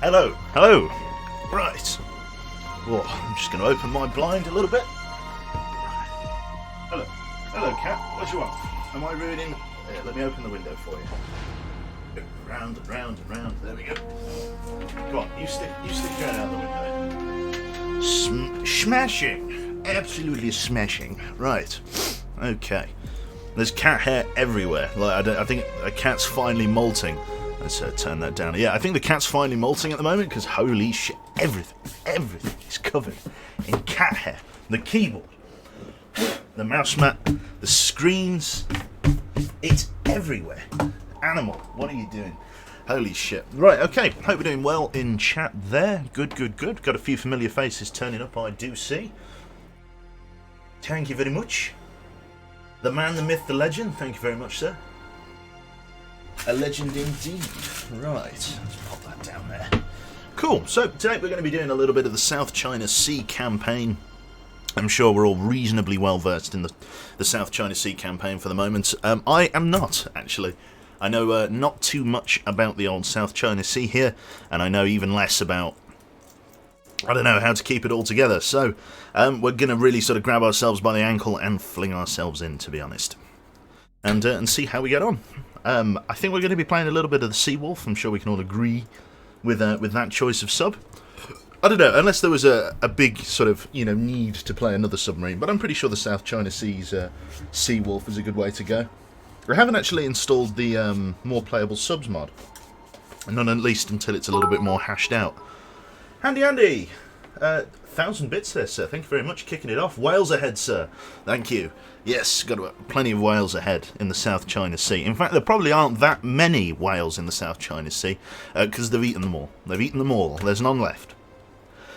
Hello, hello. Right. Well, I'm just going to open my blind a little bit. Hello, hello, cat. What do you want? Am I ruining? Let me open the window for you. Round and round and round. There we go. Go on, you stick your head out the window. Smashing, absolutely smashing. Right. Okay. There's cat hair everywhere. Like I think a cat's finally molting. Let's turn that down. Yeah, I think the cat's finally molting at the moment because holy shit, everything is covered in cat hair. The keyboard, the mouse mat, the screens, it's everywhere. Animal, what are you doing? Holy shit. Right, okay, hope we're doing well in chat there. Good. Got a few familiar faces turning up, I do see. Thank you very much. The man, the myth, the legend, thank you very much, sir. A legend indeed. Right, let's pop that down there. Cool, so today we're going to be doing a little bit of the South China Sea campaign. I'm sure we're all reasonably well versed in the South China Sea campaign for the moment. I am not, actually. I know not too much about the old South China Sea here, and I know even less about, I don't know, how to keep it all together. So we're going to really sort of grab ourselves by the ankle and fling ourselves in, to be honest, and see how we get on. I think we're going to be playing a little bit of the Sea Wolf. I'm sure we can all agree with that choice of sub. I don't know, unless there was a big sort of, need to play another submarine, but I'm pretty sure the South China Sea's Sea Wolf is a good way to go. I haven't actually installed the more playable subs mod, not at least until it's a little bit more hashed out. Handy Andy! 1,000 bits there, sir. Thank you very much. Kicking it off. Whales ahead, sir. Thank you. Yes, got plenty of whales ahead in the South China Sea. In fact, there probably aren't that many whales in the South China Sea, because they've eaten them all. They've eaten them all. There's none left.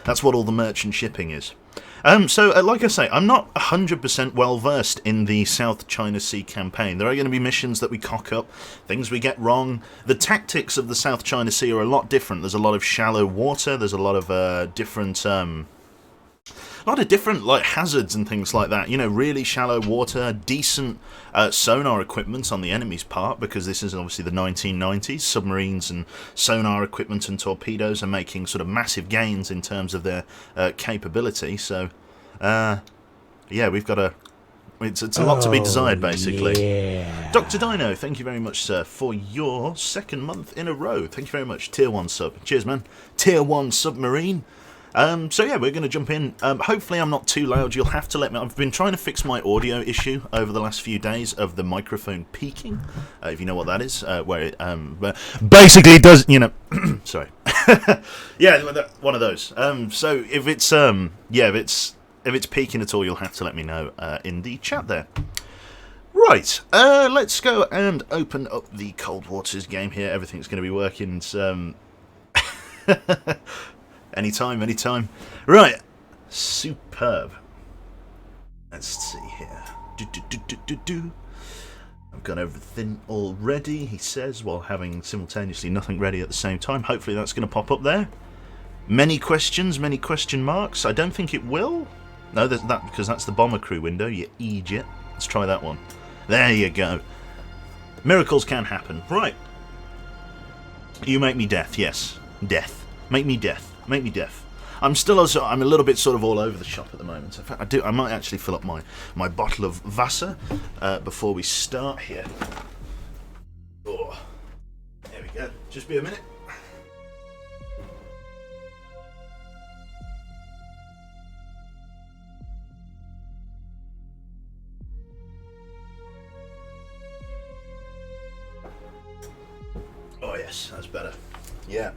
That's what all the merchant shipping is. So, like I say, I'm not 100% well versed in the South China Sea campaign. There are going to be missions that we cock up, things we get wrong. The tactics of the South China Sea are a lot different. There's a lot of shallow water. There's a lot of different like hazards and things like that. Really shallow water, decent sonar equipment on the enemy's part, because this is obviously the 1990s. Submarines and sonar equipment and torpedoes are making sort of massive gains in terms of their capability. So, yeah, we've got it's a lot to be desired, basically. Yeah. Dr. Dino, thank you very much, sir, for your second month in a row. Thank you very much. Tier 1 sub. Cheers, man. Tier 1 submarine. So yeah, we're going to jump in. Hopefully I'm not too loud. You'll have to let me... I've been trying to fix my audio issue over the last few days of the microphone peaking, if you know what that is, where it basically does, sorry. Yeah, one of those. So if it's if it's peaking at all, you'll have to let me know in the chat there. Right, let's go and open up the Cold Waters game here. Everything's going to be working. Anytime. Right. Superb. Let's see here. I've got everything all ready, he says, while having simultaneously nothing ready at the same time. Hopefully that's going to pop up there. Many questions, many question marks. I don't think it will. No, there's that, because that's the bomber crew window, you idiot. Let's try that one. There you go. Miracles can happen. Right. You make me death, yes. Death. Make me death. Make me deaf. I'm a little bit sort of all over the shop at the moment. In fact, I might actually fill up my bottle of Wasser before we start here. Oh, there we go. Just be a minute. Oh yes, that's better. Yeah.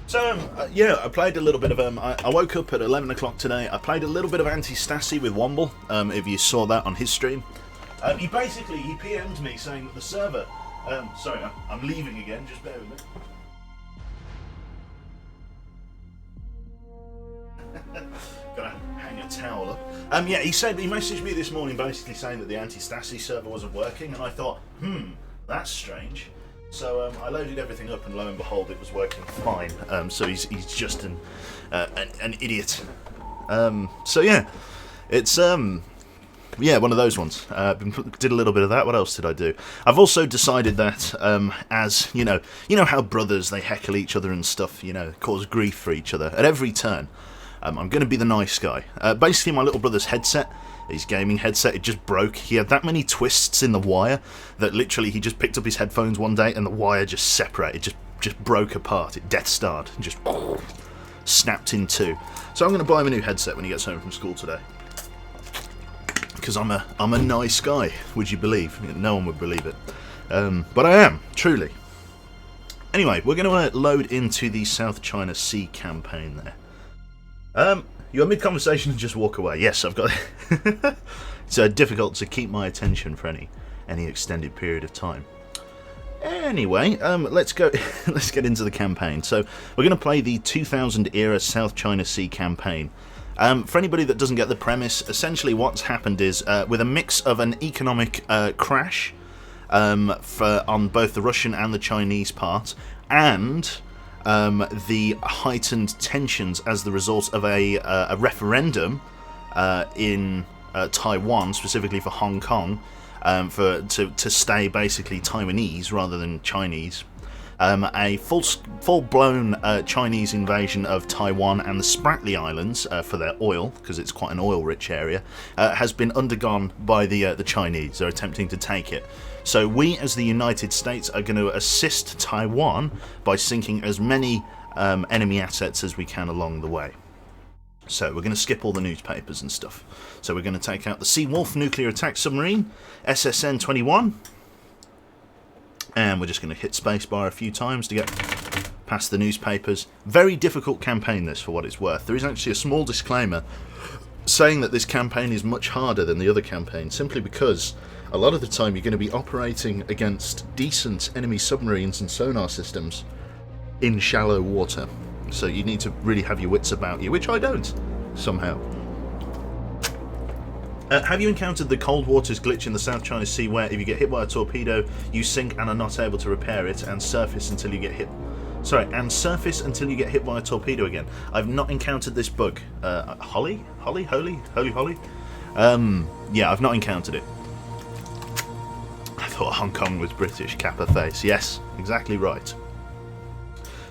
So, yeah, I played a little bit of, I woke up at 11 o'clock today. I played a little bit of Anti-Stassi with Womble, if you saw that on his stream. He PM'd me saying that the server, sorry, I'm leaving again, just bear with me. Gotta hang a towel up. Yeah, he messaged me this morning basically saying that the Anti-Stassi server wasn't working, and I thought, that's strange. So I loaded everything up, and lo and behold, it was working fine. So he's just an idiot. So yeah, it's Yeah, one of those ones. Did a little bit of that. What else did I do? I've also decided that, as you know how brothers, they heckle each other and stuff, cause grief for each other at every turn. I'm going to be the nice guy. Basically, my little brother's headset, his gaming headset, it just broke. He had that many twists in the wire that literally he just picked up his headphones one day and the wire just separated, just broke apart. It Death Starred and just snapped in two. So I'm going to buy him a new headset when he gets home from school today. Because I'm a nice guy, would you believe? No one would believe it. But I am, truly. Anyway, we're going to load into the South China Sea campaign there. You're mid-conversation and just walk away. Yes, I've got it. It's difficult to keep my attention for any extended period of time. Anyway, let's go. Let's get into the campaign. So we're going to play the 2000 era South China Sea campaign. For anybody that doesn't get the premise, essentially what's happened is with a mix of an economic crash on both the Russian and the Chinese part, and the heightened tensions as the result of a referendum in Taiwan, specifically for Hong Kong, to stay basically Taiwanese rather than Chinese. A full-blown Chinese invasion of Taiwan and the Spratly Islands for their oil, because it's quite an oil-rich area, has been undergone by the Chinese. They're attempting to take it. So we, as the United States, are going to assist Taiwan by sinking as many enemy assets as we can along the way. So we're going to skip all the newspapers and stuff. So we're going to take out the Sea Wolf nuclear attack submarine, SSN-21. And we're just going to hit spacebar a few times to get past the newspapers. Very difficult campaign, this, for what it's worth. There is actually a small disclaimer saying that this campaign is much harder than the other campaign, simply because a lot of the time you're going to be operating against decent enemy submarines and sonar systems in shallow water. So you need to really have your wits about you, which I don't, somehow. Have you encountered the cold waters glitch in the South China Sea where if you get hit by a torpedo, you sink and are not able to repair it and surface until you get hit? Surface until you get hit by a torpedo again. I've not encountered this bug. Holy? Yeah, I've not encountered it. I thought Hong Kong was British, Kappa face. Yes, exactly right.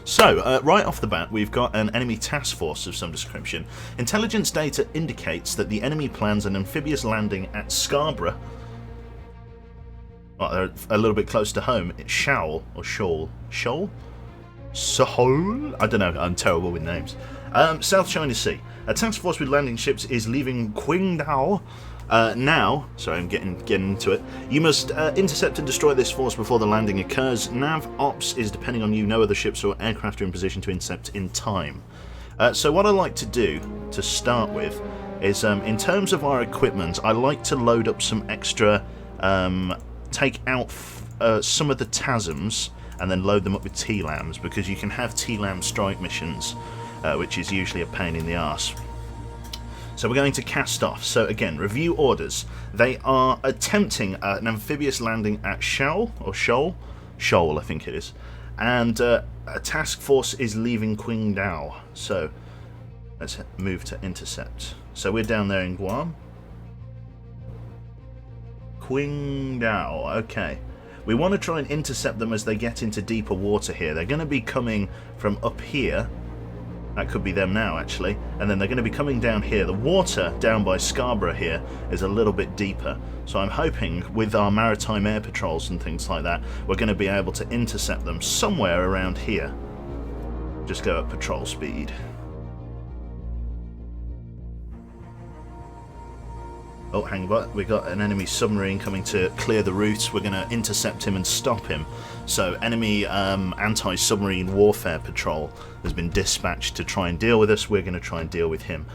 So, right off the bat, we've got an enemy task force of some description. Intelligence data indicates that the enemy plans an amphibious landing at Scarborough. Well, they're a little bit close to home. It's Shoal, or Shoal? Shoal? Sohol? I don't know, I'm terrible with names. South China Sea. A task force with landing ships is leaving Qingdao now. Sorry, I'm getting into it. You must intercept and destroy this force before the landing occurs. Nav Ops is depending on you. No other ships or aircraft are in position to intercept in time. So what I like to do to start with is, in terms of our equipment, I like to load up some extra, take out some of the TASMs and then load them up with TLAMs, because you can have TLAM strike missions, which is usually a pain in the arse. So we're going to cast off. So again, review orders. They are attempting an amphibious landing at Shoal, or Shoal? Shoal, I think it is. And a task force is leaving Qingdao. So let's move to intercept. So we're down there in Guam. Qingdao, okay. We want to try and intercept them as they get into deeper water here. They're going to be coming from up here. That could be them now, actually. And then they're going to be coming down here. The water down by Scarborough here is a little bit deeper. So I'm hoping with our maritime air patrols and things like that, we're going to be able to intercept them somewhere around here. Just go at patrol speed. Oh, hang on, we got an enemy submarine coming to clear the route. We're going to intercept him and stop him. So enemy anti-submarine warfare patrol has been dispatched to try and deal with us. We're going to try and deal with him.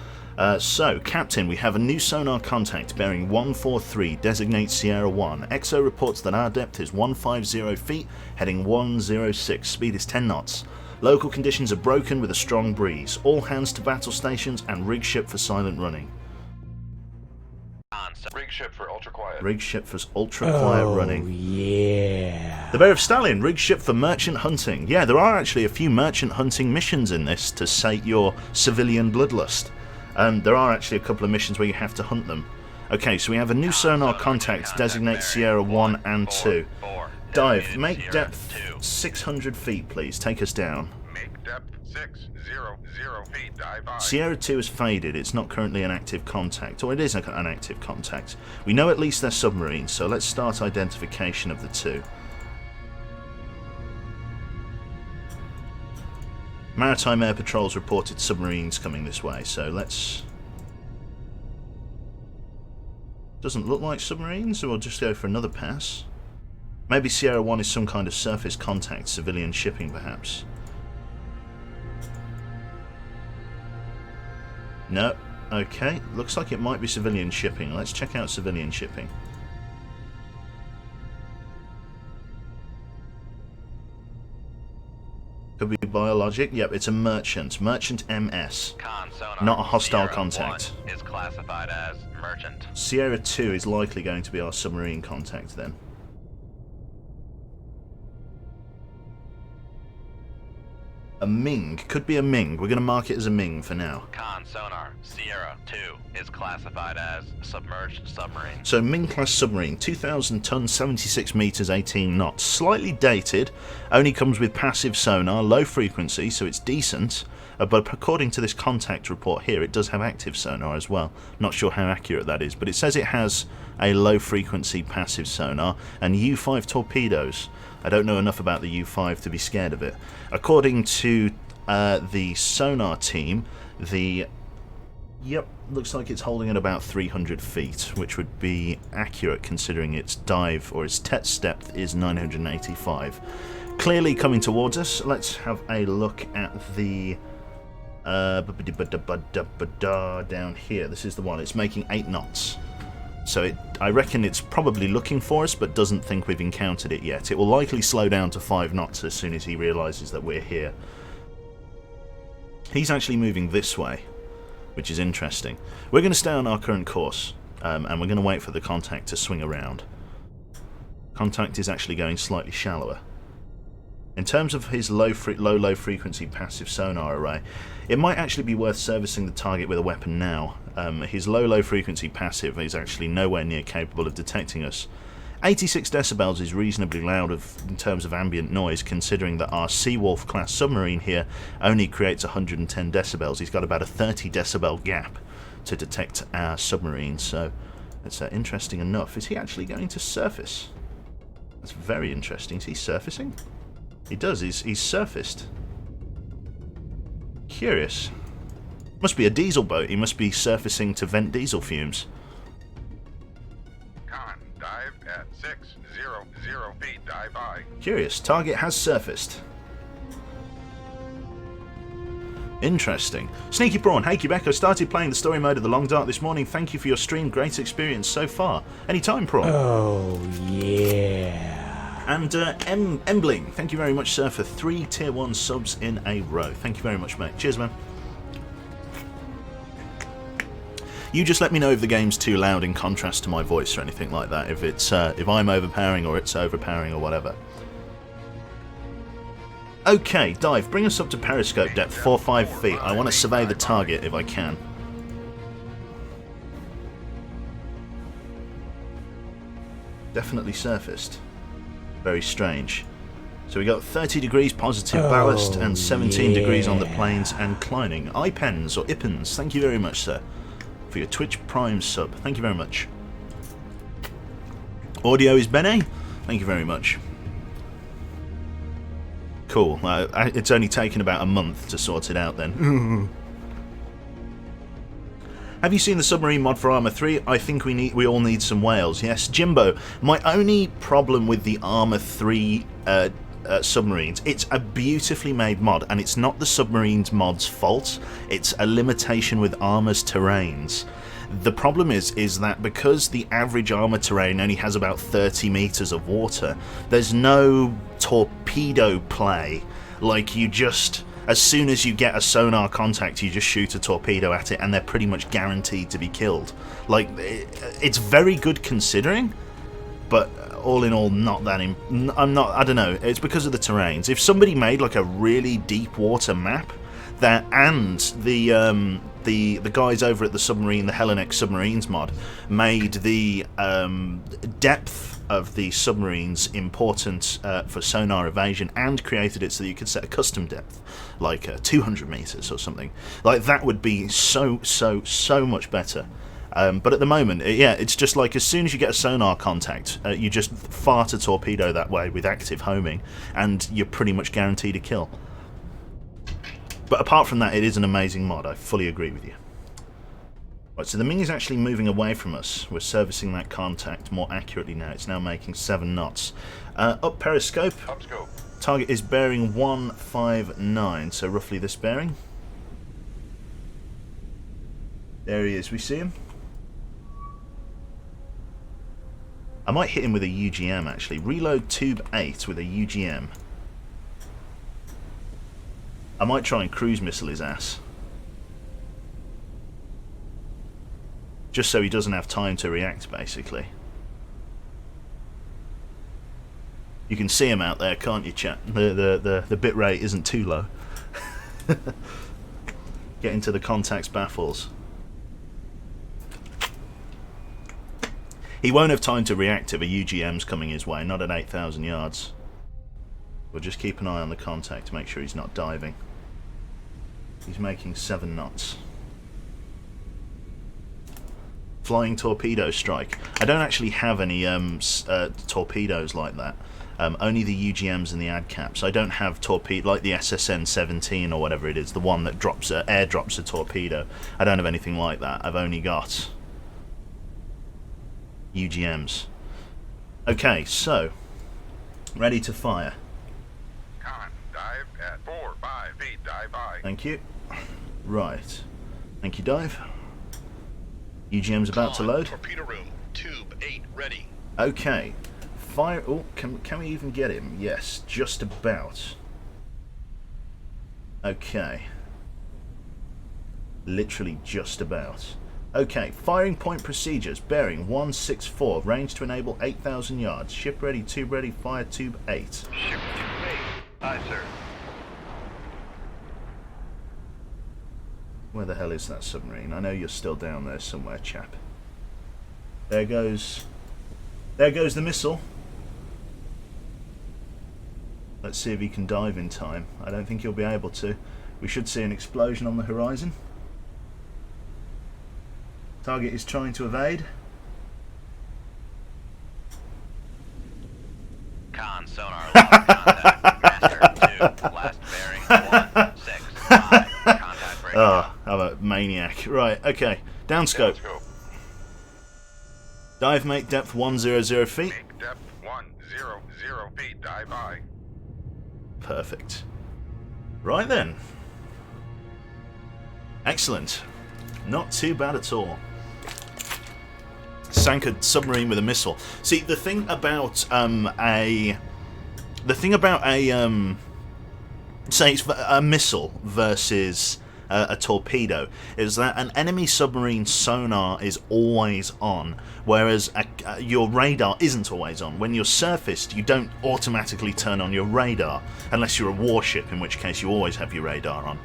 So, Captain, we have a new sonar contact bearing 143, designate Sierra 1. XO reports that our depth is 150 feet, heading 106, speed is 10 knots. Local conditions are broken with a strong breeze. All hands to battle stations and rig ship for silent running. Rig ship for ultra quiet. Rig ship for ultra quiet running. Yeah. The Bear of Stallion, rig ship for merchant hunting. Yeah, there are actually a few merchant hunting missions in this to sate your civilian bloodlust. There are actually a couple of missions where you have to hunt them. Okay, so we have a new sonar contact, designate Sierra 1 and 2. Dive, make depth 600 feet, please. Take us down. Make depth 600 feet. Dive I. Sierra 2 has faded. It's not currently an active contact. Or it is an active contact. We know at least they're submarines, so let's start identification of the two. Maritime Air Patrols reported submarines coming this way, so let's... Doesn't look like submarines, so we'll just go for another pass. Maybe Sierra 1 is some kind of surface contact, civilian shipping perhaps. No. Okay, looks like it might be civilian shipping. Let's check out civilian shipping. Could be biologic. Yep, it's a merchant. Merchant MS. Not a hostile Sierra contact. 1 is classified as merchant. Sierra 2 is likely going to be our submarine contact then. A Ming. Could be a Ming. We're going to mark it as a Ming for now. Con sonar, Sierra 2 is classified as submerged submarine. So Ming class submarine, 2,000 tons, 76 meters, 18 knots. Slightly dated, only comes with passive sonar, low frequency, so it's decent. But according to this contact report here, it does have active sonar as well. Not sure how accurate that is, but it says it has a low frequency passive sonar and U5 torpedoes. I don't know enough about the U5 to be scared of it. According to the sonar team, looks like it's holding at about 300 feet, which would be accurate considering its dive or its test depth is 985. Clearly coming towards us. Let's have a look at the down here. This is the one. It's making 8 knots. So I reckon it's probably looking for us, but doesn't think we've encountered it yet. It will likely slow down to 5 knots as soon as he realises that we're here. He's actually moving this way, which is interesting. We're going to stay on our current course, and we're going to wait for the contact to swing around. Contact is actually going slightly shallower. In terms of his low frequency passive sonar array, it might actually be worth servicing the target with a weapon now. His low frequency passive is actually nowhere near capable of detecting us. 86 decibels is reasonably loud in terms of ambient noise, considering that our Seawolf class submarine here only creates 110 decibels. He's got about a 30 decibel gap to detect our submarine, so that's interesting enough. Is he actually going to surface? That's very interesting. Is he surfacing? He does, he's surfaced. Curious. Must be a diesel boat. He must be surfacing to vent diesel fumes. Con, dive at 600 feet. Dive I. Curious. Target has surfaced. Interesting. Sneaky Prawn, hey Quebec, I started playing the story mode of the Long Dark this morning. Thank you for your stream. Great experience so far. Anytime, Prawn. Oh, yeah. And Embling, thank you very much, sir, for 3 tier 1 subs in a row. Thank you very much, mate. Cheers, man. You just let me know if the game's too loud in contrast to my voice or anything like that. If it's if I'm overpowering or it's overpowering or whatever. Okay, dive. Bring us up to periscope depth 4-5 feet. I want to survey the target if I can. Definitely surfaced. Very strange. So we got 30 degrees positive ballast and 17 degrees on the planes and climbing. Ipens or Ipens, thank you very much, sir, for your Twitch Prime sub. Thank you very much. Audio is Bene. Thank you very much. Cool. It's only taken about a month to sort it out then. Have you seen the submarine mod for Armour 3? I think we all need some whales. Yes, Jimbo. My only problem with the Armour 3 submarines, it's a beautifully made mod, and it's not the submarines mod's fault. It's a limitation with Armour's terrains. The problem is that because the average Armour terrain only has about 30 meters of water, there's no torpedo play. Like, you just... As soon as you get a sonar contact, you just shoot a torpedo at it and they're pretty much guaranteed to be killed. Like, it's very good considering, but all in all, not that... I don't know, it's because of the terrains. If somebody made like a really deep water map and the the guys over at the Hellenic Submarines mod made the depth of the submarines important for sonar evasion, and created it so that you could set a custom depth, like 200 meters or something. Like, that would be so much better. But at the moment, it's just like as soon as you get a sonar contact, you just fart a torpedo that way with active homing, and you're pretty much guaranteed a kill. But apart from that, it is an amazing mod. I fully agree with you. Right, so the Ming is actually moving away from us. We're servicing that contact more accurately now. It's now making 7 knots. Up periscope. Up scope. Target is bearing 159, so roughly this bearing. There he is. We see him. I might hit him with a UGM, actually. Reload tube 8 with a UGM. I might try and cruise missile his ass. Just so he doesn't have time to react, basically. You can see him out there, can't you, chat? The bit rate isn't too low. Get into the contact's baffles. He won't have time to react if a UGM's coming his way, not at 8,000 yards. We'll just keep an eye on the contact to make sure he's not diving. He's making 7 knots. Flying torpedo strike. I don't actually have any torpedoes like that. Only the UGMs and the ADCAPs. I don't have torpedo like the SSN-17 or whatever it is, the one that airdrops a torpedo. I don't have anything like that. I've only got UGMs. Okay, so ready to fire. Con, dive at 4-5 feet, dive by. Thank you. Right. Thank you, dive. UGM's about to load. Torpedo room, tube 8 ready. Okay. Fire. Oh, can we even get him? Yes, just about. Okay. Literally just about. Okay, firing point procedures. Bearing 164. Range to enable 8,000 yards. Ship ready, tube ready, fire tube 8. Ship tube 8. Aye, sir. Where the hell is that submarine? I know you're still down there somewhere, chap. There goes the missile. Let's see if he can dive in time. I don't think he'll be able to. We should see an explosion on the horizon. Target is trying to evade. Con, sonar, lock, contact, master 2, last bearing 165, contact breaking. Oh, I'm a maniac. Right, okay. Downscope. Scope. Dive make depth 100 feet. Make depth 100 feet, dive by. Perfect. Right then. Excellent. Not too bad at all. Sank a submarine with a missile. See, the thing about say it's a missile versus a torpedo is that an enemy submarine sonar is always on, whereas your radar isn't always on. When you're surfaced, you don't automatically turn on your radar unless you're a warship, in which case you always have your radar on.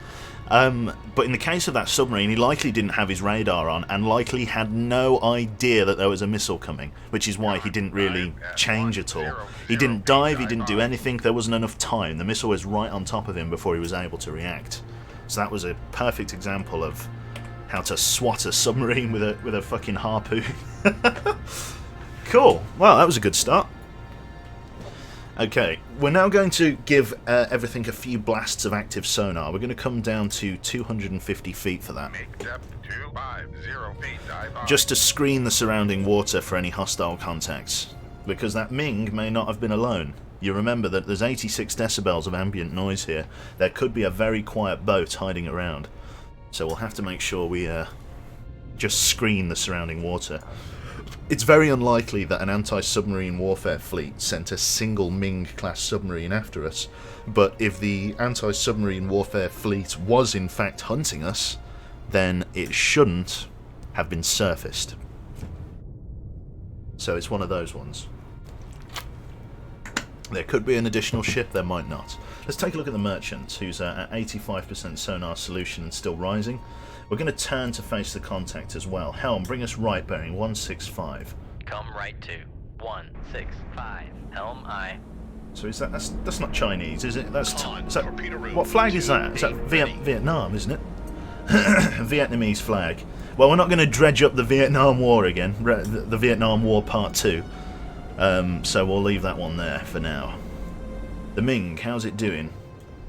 But in the case of that submarine, he likely didn't have his radar on and likely had no idea that there was a missile coming, which is why he didn't really change at all. He didn't dive, he didn't do anything, there wasn't enough time. The missile was right on top of him before he was able to react. So that was a perfect example of how to swat a submarine with a fucking harpoon. Cool. Well, that was a good start. Okay, we're now going to give everything a few blasts of active sonar. We're going to come down to 250 feet for that. Make depth 250 feet, dive by. Just to screen the surrounding water for any hostile contacts, because that Ming may not have been alone. You remember that there's 86 decibels of ambient noise here. There could be a very quiet boat hiding around. So we'll have to make sure we just screen the surrounding water. It's very unlikely that an anti-submarine warfare fleet sent a single Ming-class submarine after us, but if the anti-submarine warfare fleet was in fact hunting us, then it shouldn't have been surfaced. So it's one of those ones. There could be an additional ship, there might not. Let's take a look at the Merchant, who's at 85% sonar solution and still rising. We're going to turn to face the contact as well. Helm, bring us right, bearing 165. Come right to 165. Helm aye. So is that's not Chinese, is it? That's Con, is that, torpedo room, what flag is that? Is that 28 ready. Vietnam, isn't it? Vietnamese flag. Well, we're not going to dredge up the Vietnam War again, the Vietnam War Part 2. So we'll leave that one there for now. The Ming, how's it doing?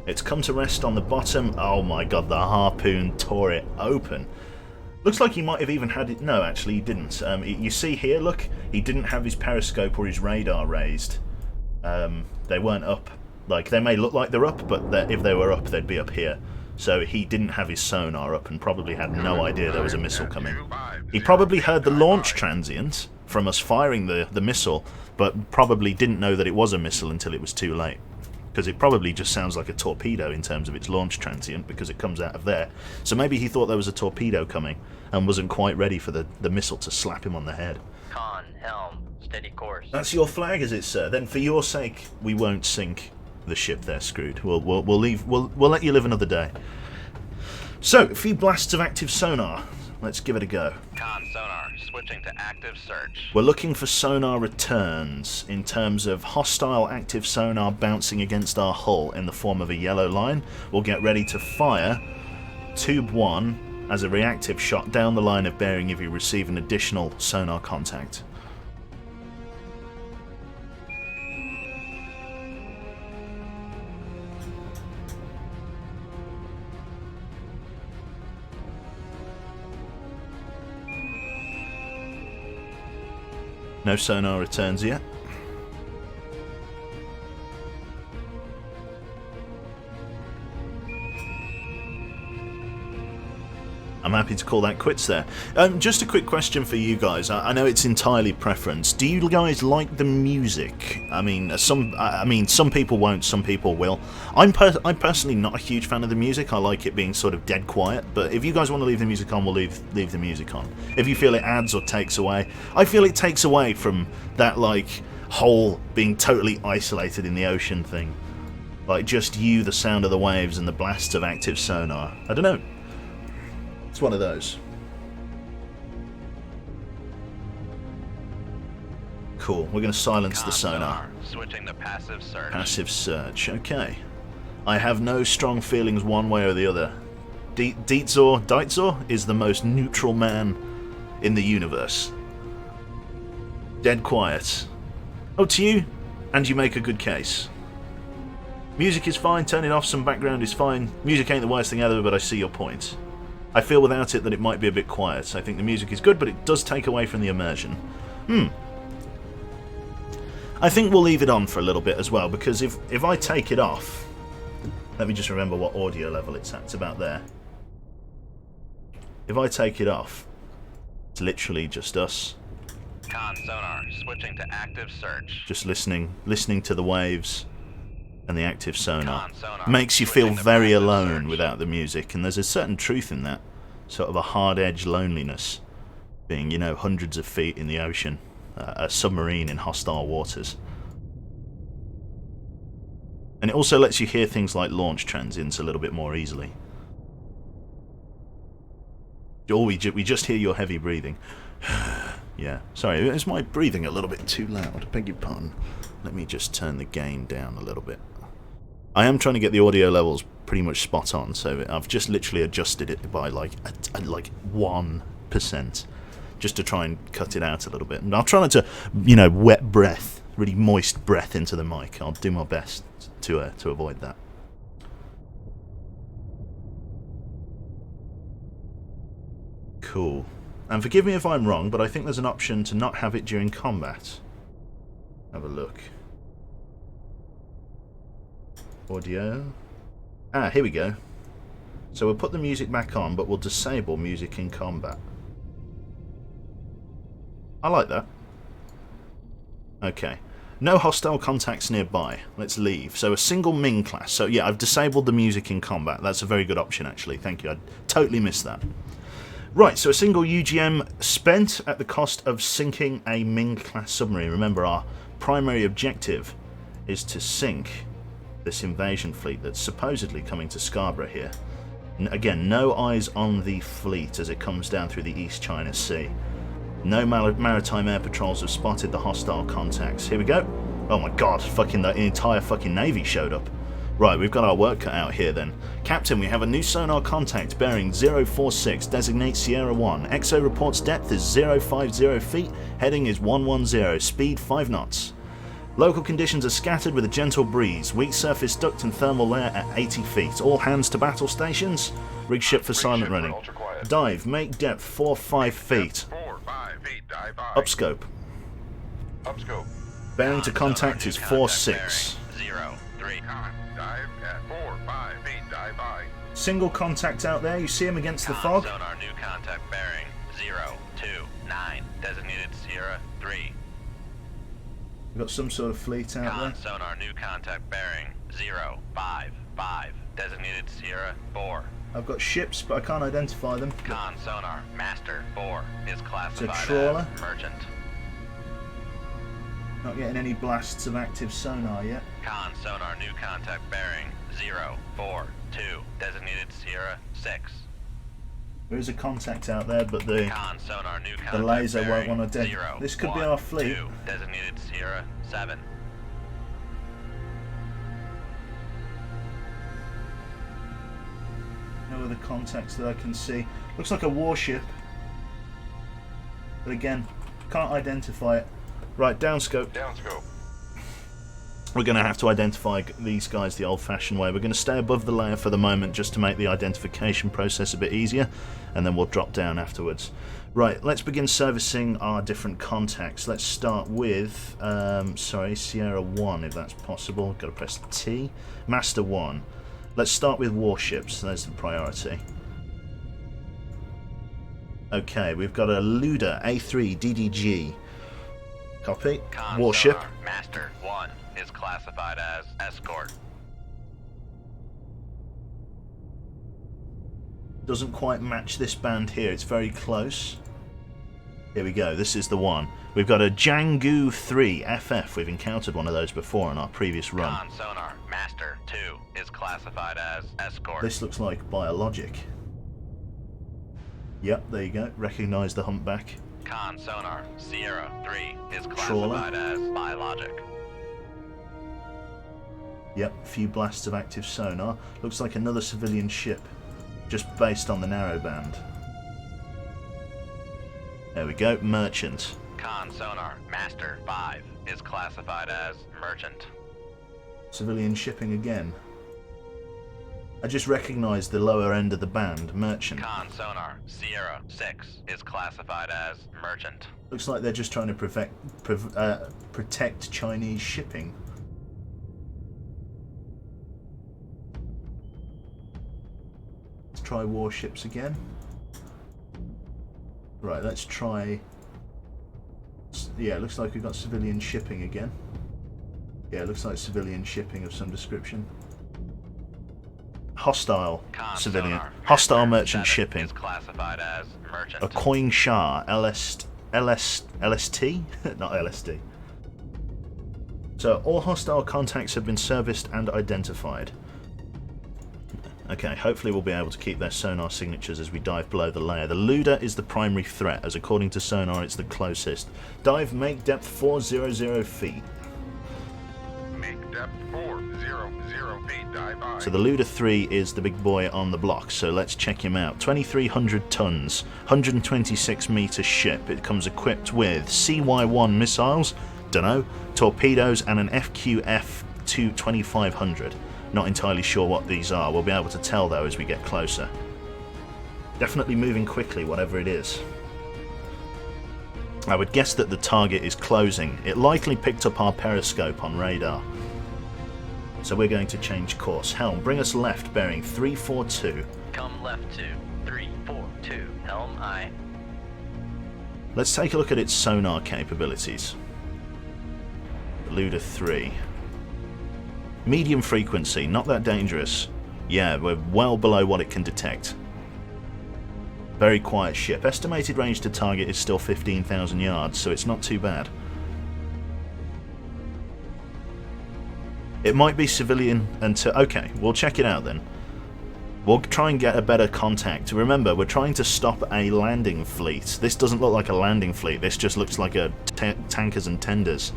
It's come to rest on the bottom. Oh my god, the harpoon tore it open. Looks like he might have even had it. No, actually, he didn't. You see here, look, he didn't have his periscope or his radar raised. They weren't up. Like, they may look like they're up, but if they were up, they'd be up here. So he didn't have his sonar up and probably had no idea there was a missile coming. He probably heard the launch transient from us firing the missile, but probably didn't know that it was a missile until it was too late. Because it probably just sounds like a torpedo in terms of its launch transient, because it comes out of there. So maybe he thought there was a torpedo coming and wasn't quite ready for the missile to slap him on the head. Con, helm, steady course. That's your flag, is it, sir? Then for your sake, we won't sink the ship there, Screwed. We'll leave. We'll let you live another day. So, a few blasts of active sonar. Let's give it a go. Con sonar, switching to active search. We're looking for sonar returns in terms of hostile active sonar bouncing against our hull in the form of a yellow line. We'll get ready to fire tube 1 as a reactive shot down the line of bearing if you receive an additional sonar contact. No sonar returns yet. I'm happy to call that quits there. Just a quick question for you guys. I know it's entirely preference. Do you guys like the music? I mean, some people won't, some people will. I'm personally not a huge fan of the music. I like it being sort of dead quiet. But if you guys want to leave the music on, we'll leave the music on. If you feel it adds or takes away, I feel it takes away from that like whole being totally isolated in the ocean thing. Like just you, the sound of the waves, and the blasts of active sonar. I don't know. It's one of those. Cool. We're going to silence the sonar. Switching to passive search. Passive search. Okay. I have no strong feelings one way or the other. Deitzor is the most neutral man in the universe. Dead quiet. Oh, to you, and you make a good case. Music is fine. Turn it off. Some background is fine. Music ain't the worst thing ever, but I see your point. I feel without it that it might be a bit quiet. I think the music is good, but it does take away from the immersion. I think we'll leave it on for a little bit as well, because if I take it off... Let me just remember what audio level it's at. It's about there. If I take it off, it's literally just us. Con sonar, switching to active search. Just listening to the waves and the active sonar. Sonar, Makes you feel switching to very passive alone search. without the music, and there's a certain truth in that. Sort of a hard-edged loneliness. Being, hundreds of feet in the ocean. A submarine in hostile waters. And it also lets you hear things like launch transients a little bit more easily. Oh, we just hear your heavy breathing. Yeah, sorry, is my breathing a little bit too loud? Beg your pardon. Let me just turn the gain down a little bit. I am trying to get the audio levels pretty much spot on, so I've just literally adjusted it by like 1%, just to try and cut it out a little bit. And I'll try not to, wet breath, really moist breath into the mic. I'll do my best to avoid that. Cool. And forgive me if I'm wrong, but I think there's an option to not have it during combat. Have a look. Audio. Here we go. So we'll put the music back on, but we'll disable music in combat. I like that. Okay. No hostile contacts nearby. Let's leave. So a single Ming class. So yeah, I've disabled the music in combat. That's a very good option, actually. Thank you. I totally missed that. Right, so a single UGM spent at the cost of sinking a Ming class submarine. Remember, our primary objective is to sink this invasion fleet that's supposedly coming to Scarborough here. Again, no eyes on the fleet as it comes down through the East China Sea. No maritime air patrols have spotted the hostile contacts. Here we go. Oh my god, fucking the entire fucking Navy showed up. Right, we've got our work cut out here then. Captain, we have a new sonar contact bearing 046, designate Sierra 1. XO reports depth is 050 feet, heading is 110, speed 5 knots. Local conditions are scattered with a gentle breeze, weak surface duct and thermal layer at 80 feet. All hands to battle stations. Rig ship for silent running. Dive, make depth 4-5 feet. 4-5 feet, dive by. Upscope. Upscope. Bearing to contact is 46. 0-3. Con, dive at 4-5 feet, dive by. Single contact out there, you see him against the Con fog? sonar new contact bearing 0-2-9. Designated Sierra 3. We've got some sort of fleet out Con there. sonar new contact bearing 0-5-5. Designated Sierra 4. I've got ships, but I can't identify them. Con sonar master 4 is classified trawler? as merchant. Not getting any blasts of active sonar yet. Con sonar new contact bearing 0-4-2. Designated Sierra 6. There is a contact out there, but the Con sonar new contact laser won't bearing want to 0, This could be 1, our fleet. 2. Designated Sierra 7. No other contacts that I can see. Looks like a warship. But again, can't identify it. Right, downscope. Downscope. We're going to have to identify these guys the old-fashioned way. We're going to stay above the layer for the moment just to make the identification process a bit easier, and then we'll drop down afterwards. Right, let's begin servicing our different contacts. Let's start with, Sierra 1, if that's possible. Got to press T. Master 1. Let's start with warships. There's the priority. Okay, we've got a Luda A3 DDG. Copy. Con Warship. sonar master 1 is classified as escort. Doesn't quite match this band here. It's very close. Here we go. This is the one. We've got a Django 3 FF. We've encountered one of those before on our previous run. Con sonar master 2 is classified as escort. This looks like biologic. Yep, there you go. Recognise the humpback. Con sonar Sierra 3 is Trawler. classified as biologic. Yep, a few blasts of active sonar. Looks like another civilian ship, just based on the narrow band. There we go, merchant. Con sonar master 5 is classified as merchant. Civilian shipping again. I just recognised the lower end of the band, merchant. Con sonar Sierra 6 is classified as merchant. Looks like they're just trying to protect Chinese shipping. Let's try warships again. Right, let's try... Yeah, looks like we've got civilian shipping again. Yeah, looks like civilian shipping of some description. Hostile Con civilian. sonar Hostile master merchant 7 shipping. is classified as merchant. A Coin Shah LST? Not LSD. So all hostile contacts have been serviced and identified. Okay, hopefully we'll be able to keep their sonar signatures as we dive below the layer. The Luda is the primary threat, as according to sonar it's the closest. Dive, make depth 400 feet. Make depth 400 feet, dive by. So the Luda 3 is the big boy on the block, so let's check him out. 2,300 tons, 126 meter ship. It comes equipped with CY-1 missiles, dunno, torpedoes and an FQF-2 2500. Not entirely sure what these are. We'll be able to tell though as we get closer. Definitely moving quickly, whatever it is. I would guess that the target is closing. It likely picked up our periscope on radar. So we're going to change course. Helm, bring us left, bearing 342. Come left to 342. Helm aye. Let's take a look at its sonar capabilities. Luda 3. Medium frequency, not that dangerous. Yeah, we're well below what it can detect. Very quiet ship. Estimated range to target is still 15,000 yards, so it's not too bad. It might be civilian until... Okay, we'll check it out then. We'll try and get a better contact. Remember, we're trying to stop a landing fleet. This doesn't look like a landing fleet. This just looks like a tankers and tenders.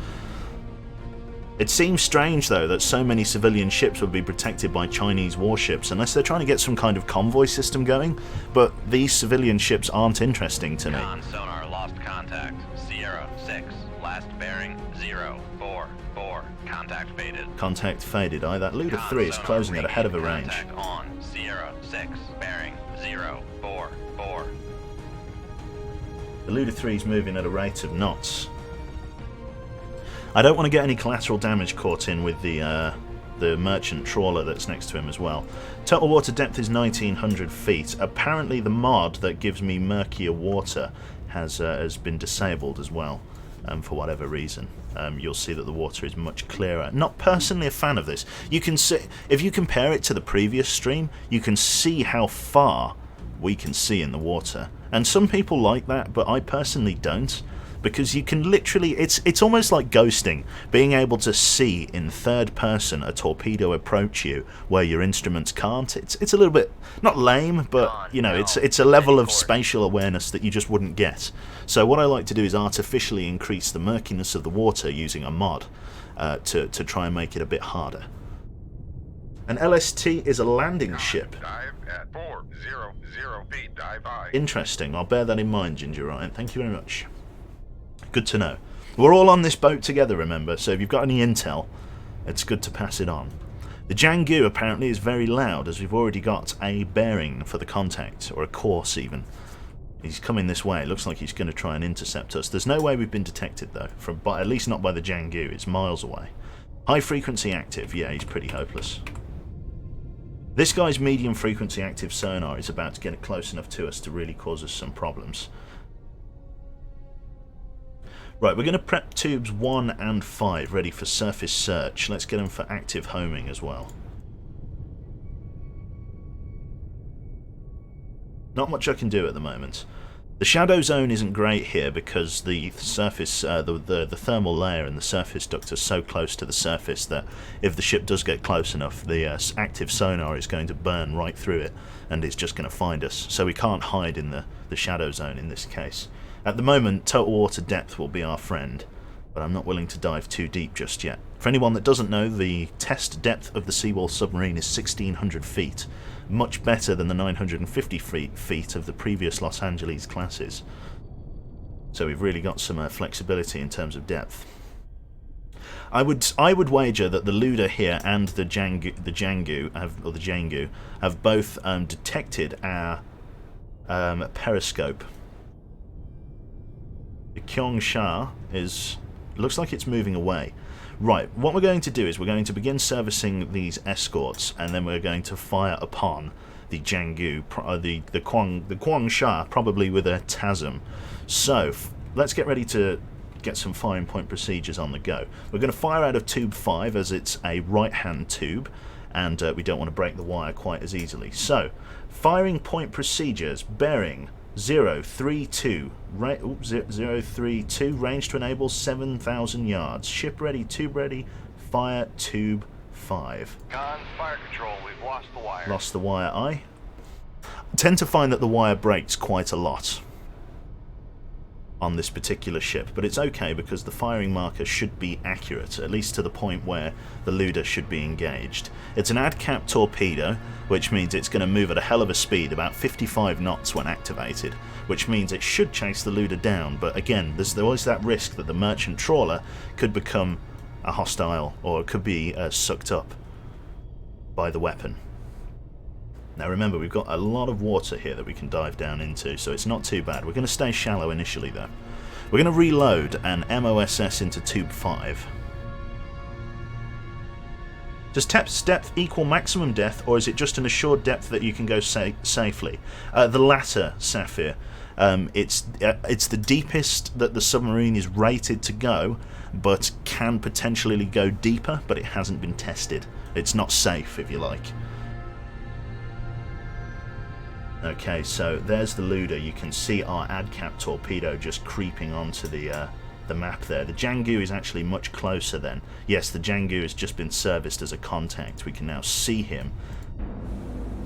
It seems strange, though, that so many civilian ships would be protected by Chinese warships, unless they're trying to get some kind of convoy system going, but these civilian ships aren't interesting to me. Con sonar lost contact. Sierra 6. Last bearing 044. Contact faded. Contact faded, aye. That Luda Con 3 is sonar closing at a head of a regained range. contact on Sierra 6. Bearing 044. The Luda 3 is moving at a rate of knots. I don't want to get any collateral damage caught in with the merchant trawler that's next to him as well. Total water depth is 1900 feet. Apparently the mod that gives me murkier water has been disabled as well, for whatever reason. You'll see that the water is much clearer. Not personally a fan of this. You can see, if you compare it to the previous stream, you can see how far we can see in the water. And some people like that, but I personally don't. Because you can literally, it's almost like ghosting, being able to see in third person a torpedo approach you where your instruments can't. It's a little bit, not lame, but you know, it's a level of spatial awareness that you just wouldn't get. So what I like to do is artificially increase the murkiness of the water using a mod to try and make it a bit harder. An LST is a landing ship. Dive at 400 feet. Dive high. Interesting. I'll bear that in mind, Ginger Ryan. Thank you very much. Good to know. We're all on this boat together, remember, so if you've got any intel, it's good to pass it on. The Jianghu apparently is very loud, as we've already got a bearing for the contact, or a course even. He's coming this way. It looks like he's going to try and intercept us. There's no way we've been detected, though, at least not by the Jianghu. It's miles away. High frequency active. Yeah, he's pretty hopeless. This guy's medium frequency active sonar is about to get close enough to us to really cause us some problems. Right, we're going to prep tubes 1 and 5 ready for surface search. Let's get them for active homing as well. Not much I can do at the moment. The shadow zone isn't great here because the surface, the thermal layer and the surface duct are so close to the surface that if the ship does get close enough, the active sonar is going to burn right through it and it's just going to find us. So we can't hide in the shadow zone in this case. At the moment, total water depth will be our friend, but I'm not willing to dive too deep just yet. For anyone that doesn't know, the test depth of the Seawall submarine is 1600 feet, much better than the 950 feet of the previous Los Angeles classes. So we've really got some flexibility in terms of depth. I would wager that the Luda here and the Jianghu have both detected our periscope. The Kyongsha looks like it's moving away. Right, what we're going to do is we're going to begin servicing these escorts, and then we're going to fire upon the Jianghu, the Kyongsha, probably with a TASM. So let's get ready to get some firing point procedures on the go. We're going to fire out of tube 5 as it's a right-hand tube, and we don't want to break the wire quite as easily. So, firing point procedures, bearing 032, 032, range to enable 7,000 yards. Ship ready, tube ready, fire tube 5. Con, fire control, we've lost the wire. Lost the wire, I tend to find that the wire breaks quite a lot on this particular ship, but it's okay because the firing marker should be accurate, at least to the point where the Luda should be engaged. It's an ADCAP torpedo, which means it's going to move at a hell of a speed, about 55 knots when activated, which means it should chase the Luda down, but again, there's always that risk that the merchant trawler could become a hostile, or it could be sucked up by the weapon. Now remember, we've got a lot of water here that we can dive down into, so it's not too bad. We're going to stay shallow initially though. We're going to reload an MOSS into tube 5. Does depth equal maximum depth, or is it just an assured depth that you can go safely? The latter, Sapphire. It's the deepest that the submarine is rated to go, but can potentially go deeper, but it hasn't been tested. It's not safe, if you like. Okay, so there's the Luda. You can see our ADCAP torpedo just creeping onto the map there. The Jianghu is actually much closer then. Yes, the Jianghu has just been serviced as a contact. We can now see him.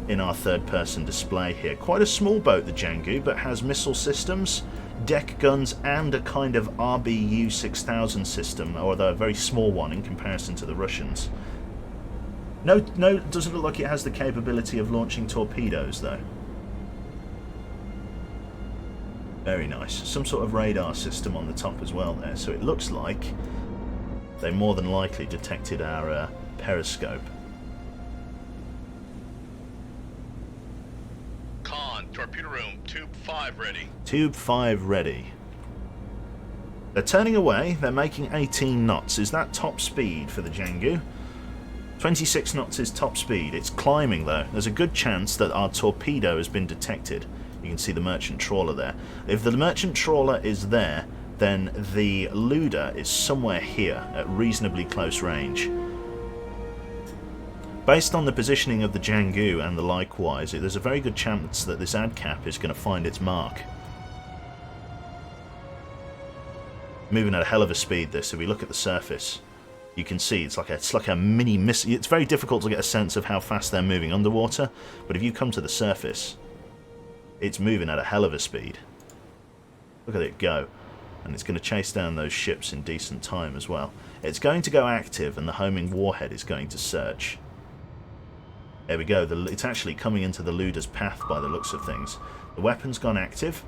in our third-person display here. Quite a small boat, the Jangu, but has missile systems, deck guns, and a kind of RBU 6000 system, although a very small one in comparison to the Russians. No, it doesn't look like it has the capability of launching torpedoes, though. Very nice. Some sort of radar system on the top as well there, so it looks like they more than likely detected our periscope. Torpedo room, tube 5 ready. Tube 5 ready. They're turning away. They're making 18 knots. Is that top speed for the Jangu? 26 knots is top speed. It's climbing though. There's a good chance that our torpedo has been detected. You can see the merchant trawler there. If the merchant trawler is there, then the Luda is somewhere here at reasonably close range. Based on the positioning of the Jangu and the likewise, there's a very good chance that this ADCAP is going to find its mark. Moving at a hell of a speed this. If we look at the surface, you can see it's like a mini missile. It's very difficult to get a sense of how fast they're moving underwater, but if you come to the surface, it's moving at a hell of a speed. Look at it go. And it's going to chase down those ships in decent time as well. It's going to go active and the homing warhead is going to search. There we go. It's actually coming into the Luda's path by the looks of things. The weapon's gone active,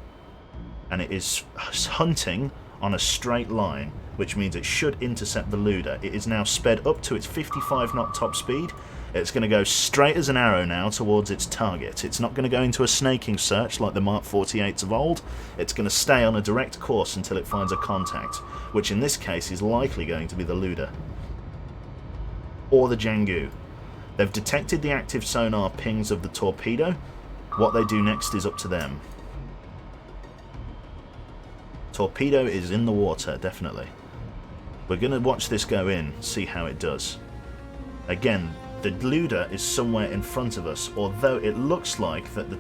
and it is hunting on a straight line, which means it should intercept the Luda. It is now sped up to its 55 knot top speed. It's going to go straight as an arrow now towards its target. It's not going to go into a snaking search like the Mark 48s of old. It's going to stay on a direct course until it finds a contact, which in this case is likely going to be the Luda or the Jangu. They've detected the active sonar pings of the torpedo. What they do next is up to them. Torpedo is in the water, definitely. We're going to watch this go in, see how it does. Again, the Luda is somewhere in front of us, although it looks like that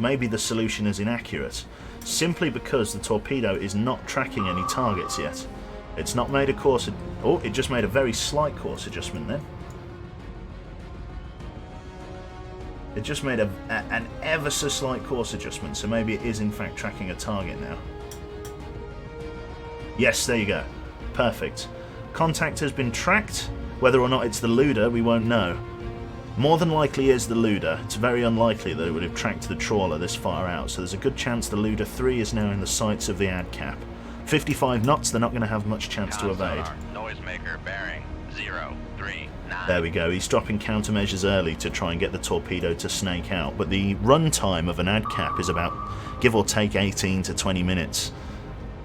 maybe the solution is inaccurate, simply because the torpedo is not tracking any targets yet. It's not made a course... Oh, it just made a very slight course adjustment then. It just made an ever so slight course adjustment, so maybe it is in fact tracking a target now. Yes, there you go. Perfect. Contact has been tracked. Whether or not it's the Luda, we won't know. More than likely is the Luda. It's very unlikely that it would have tracked the trawler this far out, so there's a good chance the Luda 3 is now in the sights of the ADCAP. 55 knots, they're not going to have much chance to evade. Noisemaker bearing 039. There we go, he's dropping countermeasures early to try and get the torpedo to snake out, but the run time of an ADCAP is about, give or take, 18 to 20 minutes.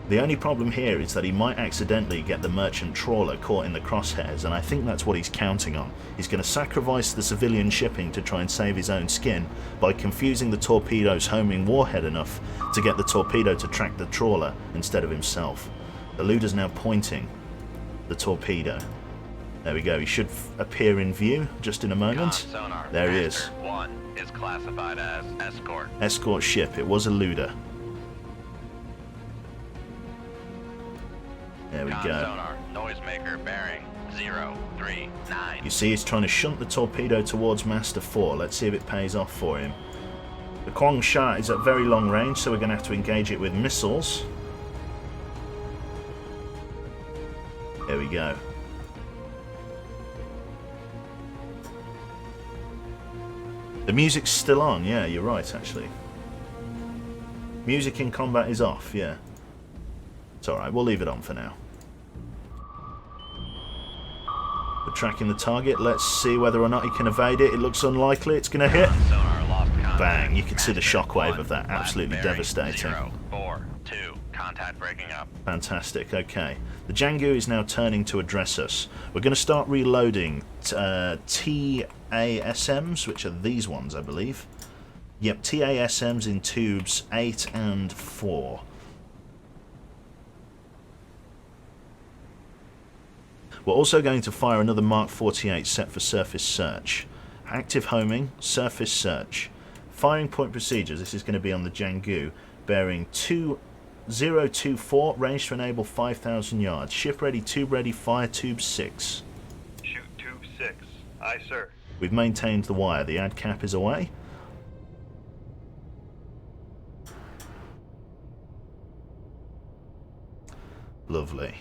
The only problem here is that he might accidentally get the merchant trawler caught in the crosshairs, and I think that's what he's counting on. He's going to sacrifice the civilian shipping to try and save his own skin by confusing the torpedo's homing warhead enough to get the torpedo to track the trawler instead of himself. The Luda's now pointing the torpedo. There we go, he should appear in view just in a moment. Sonar. There he is. 1 is classified as escort. Escort ship, it was a Luda. There we go. Sonar. Noisemaker bearing 039. You see he's trying to shunt the torpedo towards Master 4. Let's see if it pays off for him. The Kwang Sha is at very long range, so we're going to have to engage it with missiles. There we go. The music's still on, yeah, you're right, actually. Music in combat is off, yeah. It's alright, we'll leave it on for now. We're tracking the target, let's see whether or not he can evade it. It looks unlikely, it's going to hit. Sonar lost contact. Bang, you can see the shockwave 1, of that, absolutely bearing devastating. 042. Contact breaking up. Fantastic, okay. The Jangu is now turning to address us. We're going to start reloading TASMs, which are these ones, I believe. Yep, TASMs in tubes 8 and 4. We're also going to fire another Mark 48 set for surface search. Active homing, surface search. Firing point procedures, this is going to be on the Jangu, bearing 2024, range to enable 5,000 yards. Ship ready, tube ready, fire tube 6. Shoot tube 6. Aye, sir. We've maintained the wire, the ADCAP is away. Lovely.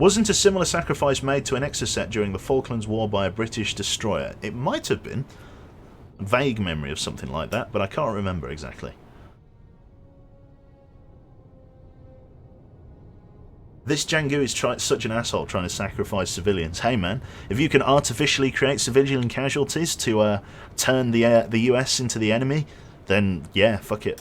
Wasn't a similar sacrifice made to an Exocet during the Falklands War by a British destroyer? It might have been. A vague memory of something like that, but I can't remember exactly. This Jangu is such an asshole trying to sacrifice civilians. Hey man, if you can artificially create civilian casualties to turn the US into the enemy, then yeah, fuck it.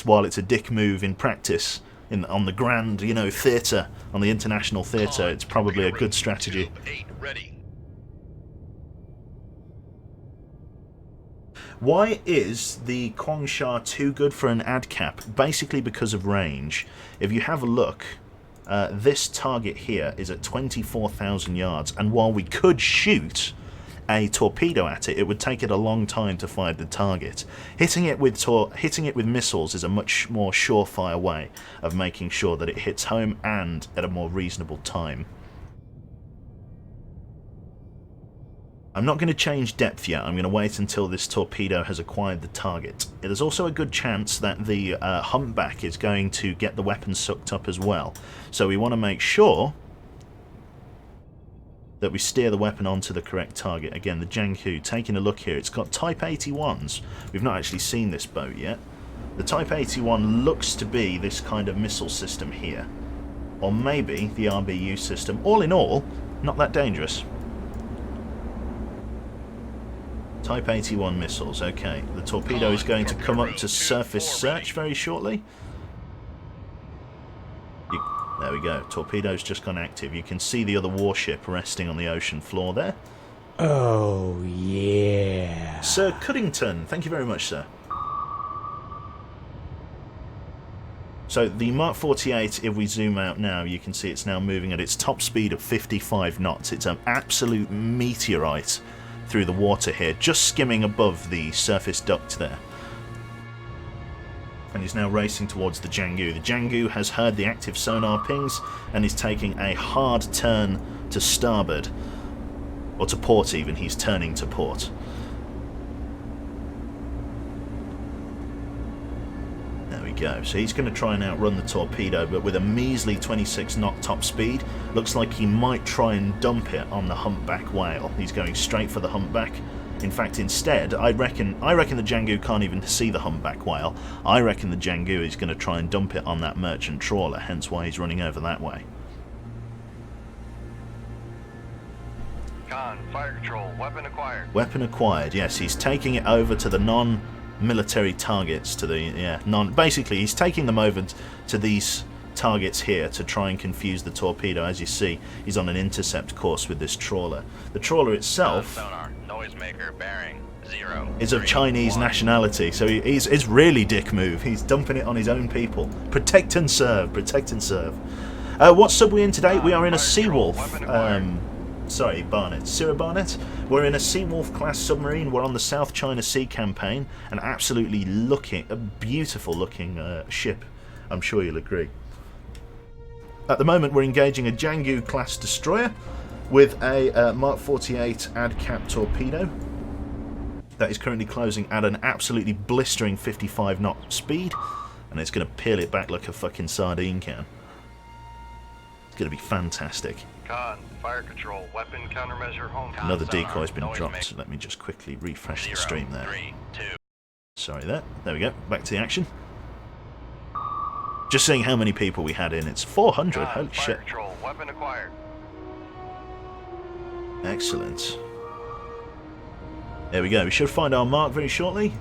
While it's a dick move in practice, on the grand, theatre, on the international theatre, it's probably a good strategy. 8 ready. Why is the Kwangsha too good for an ad cap? Basically because of range. If you have a look, this target here is at 24,000 yards, and while we could shoot a torpedo at it, it would take it a long time to find the target. Hitting it with missiles is a much more surefire way of making sure that it hits home and at a more reasonable time. I'm not going to change depth yet. I'm going to wait until this torpedo has acquired the target. There's also a good chance that the humpback is going to get the weapon sucked up as well. So we want to make sure that we steer the weapon onto the correct target. Again, the Jangu, taking a look here, it's got Type 81s. We've not actually seen this boat yet. The Type 81 looks to be this kind of missile system here. Or maybe the RBU system. All in all, not that dangerous. Type 81 missiles, okay. The torpedo is going to come up to surface search very shortly. There we go. Torpedo's just gone active. You can see the other warship resting on the ocean floor there. Oh, yeah. Sir Cuddington, thank you very much, sir. So the Mark 48, if we zoom out now, you can see it's now moving at its top speed of 55 knots. It's an absolute meteorite through the water here, just skimming above the surface duct there. And he's now racing towards the Jangu. The Jangu has heard the active sonar pings and is taking a hard turn to starboard. Or to port even, he's turning to port. There we go. So he's going to try and outrun the torpedo, but with a measly 26 knot top speed, looks like he might try and dump it on the humpback whale. He's going straight for the humpback. In fact, instead, I reckon the Jangu can't even see the humpback whale. I reckon the Jangu is going to try and dump it on that merchant trawler, hence why he's running over that way. Con, fire control, weapon acquired. Weapon acquired, yes, he's taking it over to the non-military targets, to the, basically he's taking them over to these targets here to try and confuse the torpedo. As you see, he's on an intercept course with this trawler. The trawler itself Sonar, noisemaker, bearing, 0. is of 3, Chinese 1. nationality, so it's really dick move. He's dumping it on his own people. Protect and serve, protect and serve. What sub we in today? We are in a Seawolf. Sorry, Barnett. Sarah Barnett. We're in a Seawolf class submarine. We're on the South China Sea campaign. An absolutely a beautiful looking ship. I'm sure you'll agree. At the moment, we're engaging a Jangu class destroyer with a Mark 48 ad-cap torpedo that is currently closing at an absolutely blistering 55 knot speed, and it's going to peel it back like a fucking sardine can. It's going to be fantastic. Con, fire control, weapon countermeasure home. Another sonar, decoy's been noise dropped. make- So let me just quickly refresh the 0, stream there. 3, 2. Sorry there. There we go. Back to the action. Just seeing how many people we had in. It's 400. Con, Holy fire shit. control, weapon acquired. Excellent. There we go. We should find our mark very shortly.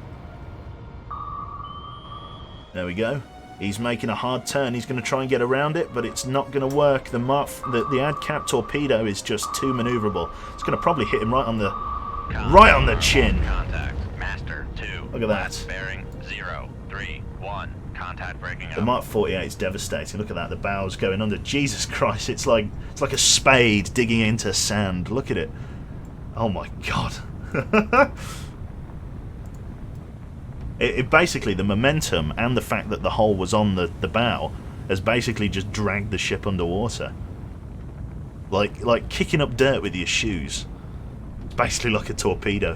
There we go. He's making a hard turn. He's going to try and get around it, but it's not going to work. The ad-cap torpedo is just too maneuverable. It's going to probably hit him right on the chin. Contact, master, 2. Look at that. Bearing, 0, 3, 1. Contact breaking up. The Mark 48 is devastating. Look at that. The bow's going under. Jesus Christ! It's like a spade digging into sand. Look at it. Oh my God. It basically, the momentum and the fact that the hull was on the bow has basically just dragged the ship underwater. Like kicking up dirt with your shoes. It's basically like a torpedo.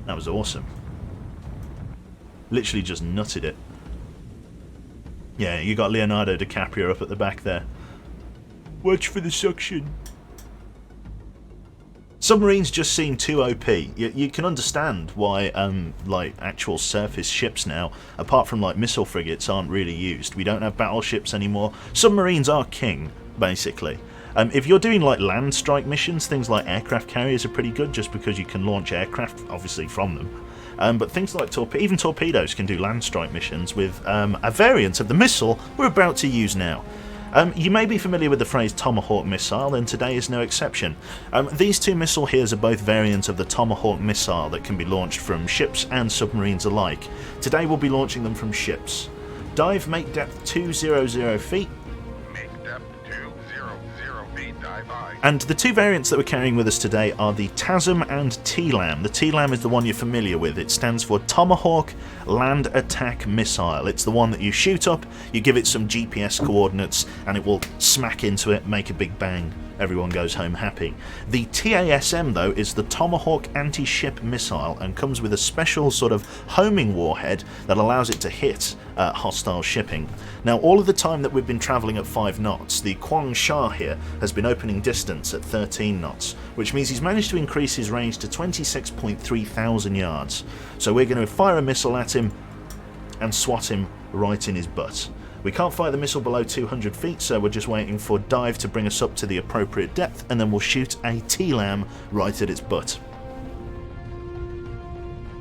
That was awesome. Literally just nutted it. Yeah, you got Leonardo DiCaprio up at the back there. Watch for the suction. Submarines just seem too OP. You can understand why, like, actual surface ships now, apart from, like, missile frigates, aren't really used. We don't have battleships anymore. Submarines are king, basically. If you're doing, like, land strike missions, things like aircraft carriers are pretty good, just because you can launch aircraft, obviously, from them. But things like even torpedoes can do land strike missions with a variant of the missile we're about to use now. You may be familiar with the phrase Tomahawk missile, and today is no exception. These two missile heres are both variants of the Tomahawk missile that can be launched from ships and submarines alike. Today we'll be launching them from ships. Dive, make depth 200 feet. Make depth 200 feet, dive high. And the two variants that we're carrying with us today are the TASM and TLAM. The TLAM is the one you're familiar with. It stands for Tomahawk Land Attack Missile. It's the one that you shoot up, you give it some GPS coordinates, and it will smack into it, make a big bang. Everyone goes home happy. The TASM, though, is the Tomahawk Anti-Ship Missile and comes with a special sort of homing warhead that allows it to hit hostile shipping. Now, all of the time that we've been travelling at 5 knots, the Quang Sha here has been opening distance at 13 knots, which means he's managed to increase his range to 26.3 thousand yards. So we're going to fire a missile at him and swat him right in his butt. We can't fire the missile below 200 feet, so we're just waiting for Dive to bring us up to the appropriate depth, and then we'll shoot a TLAM right at its butt.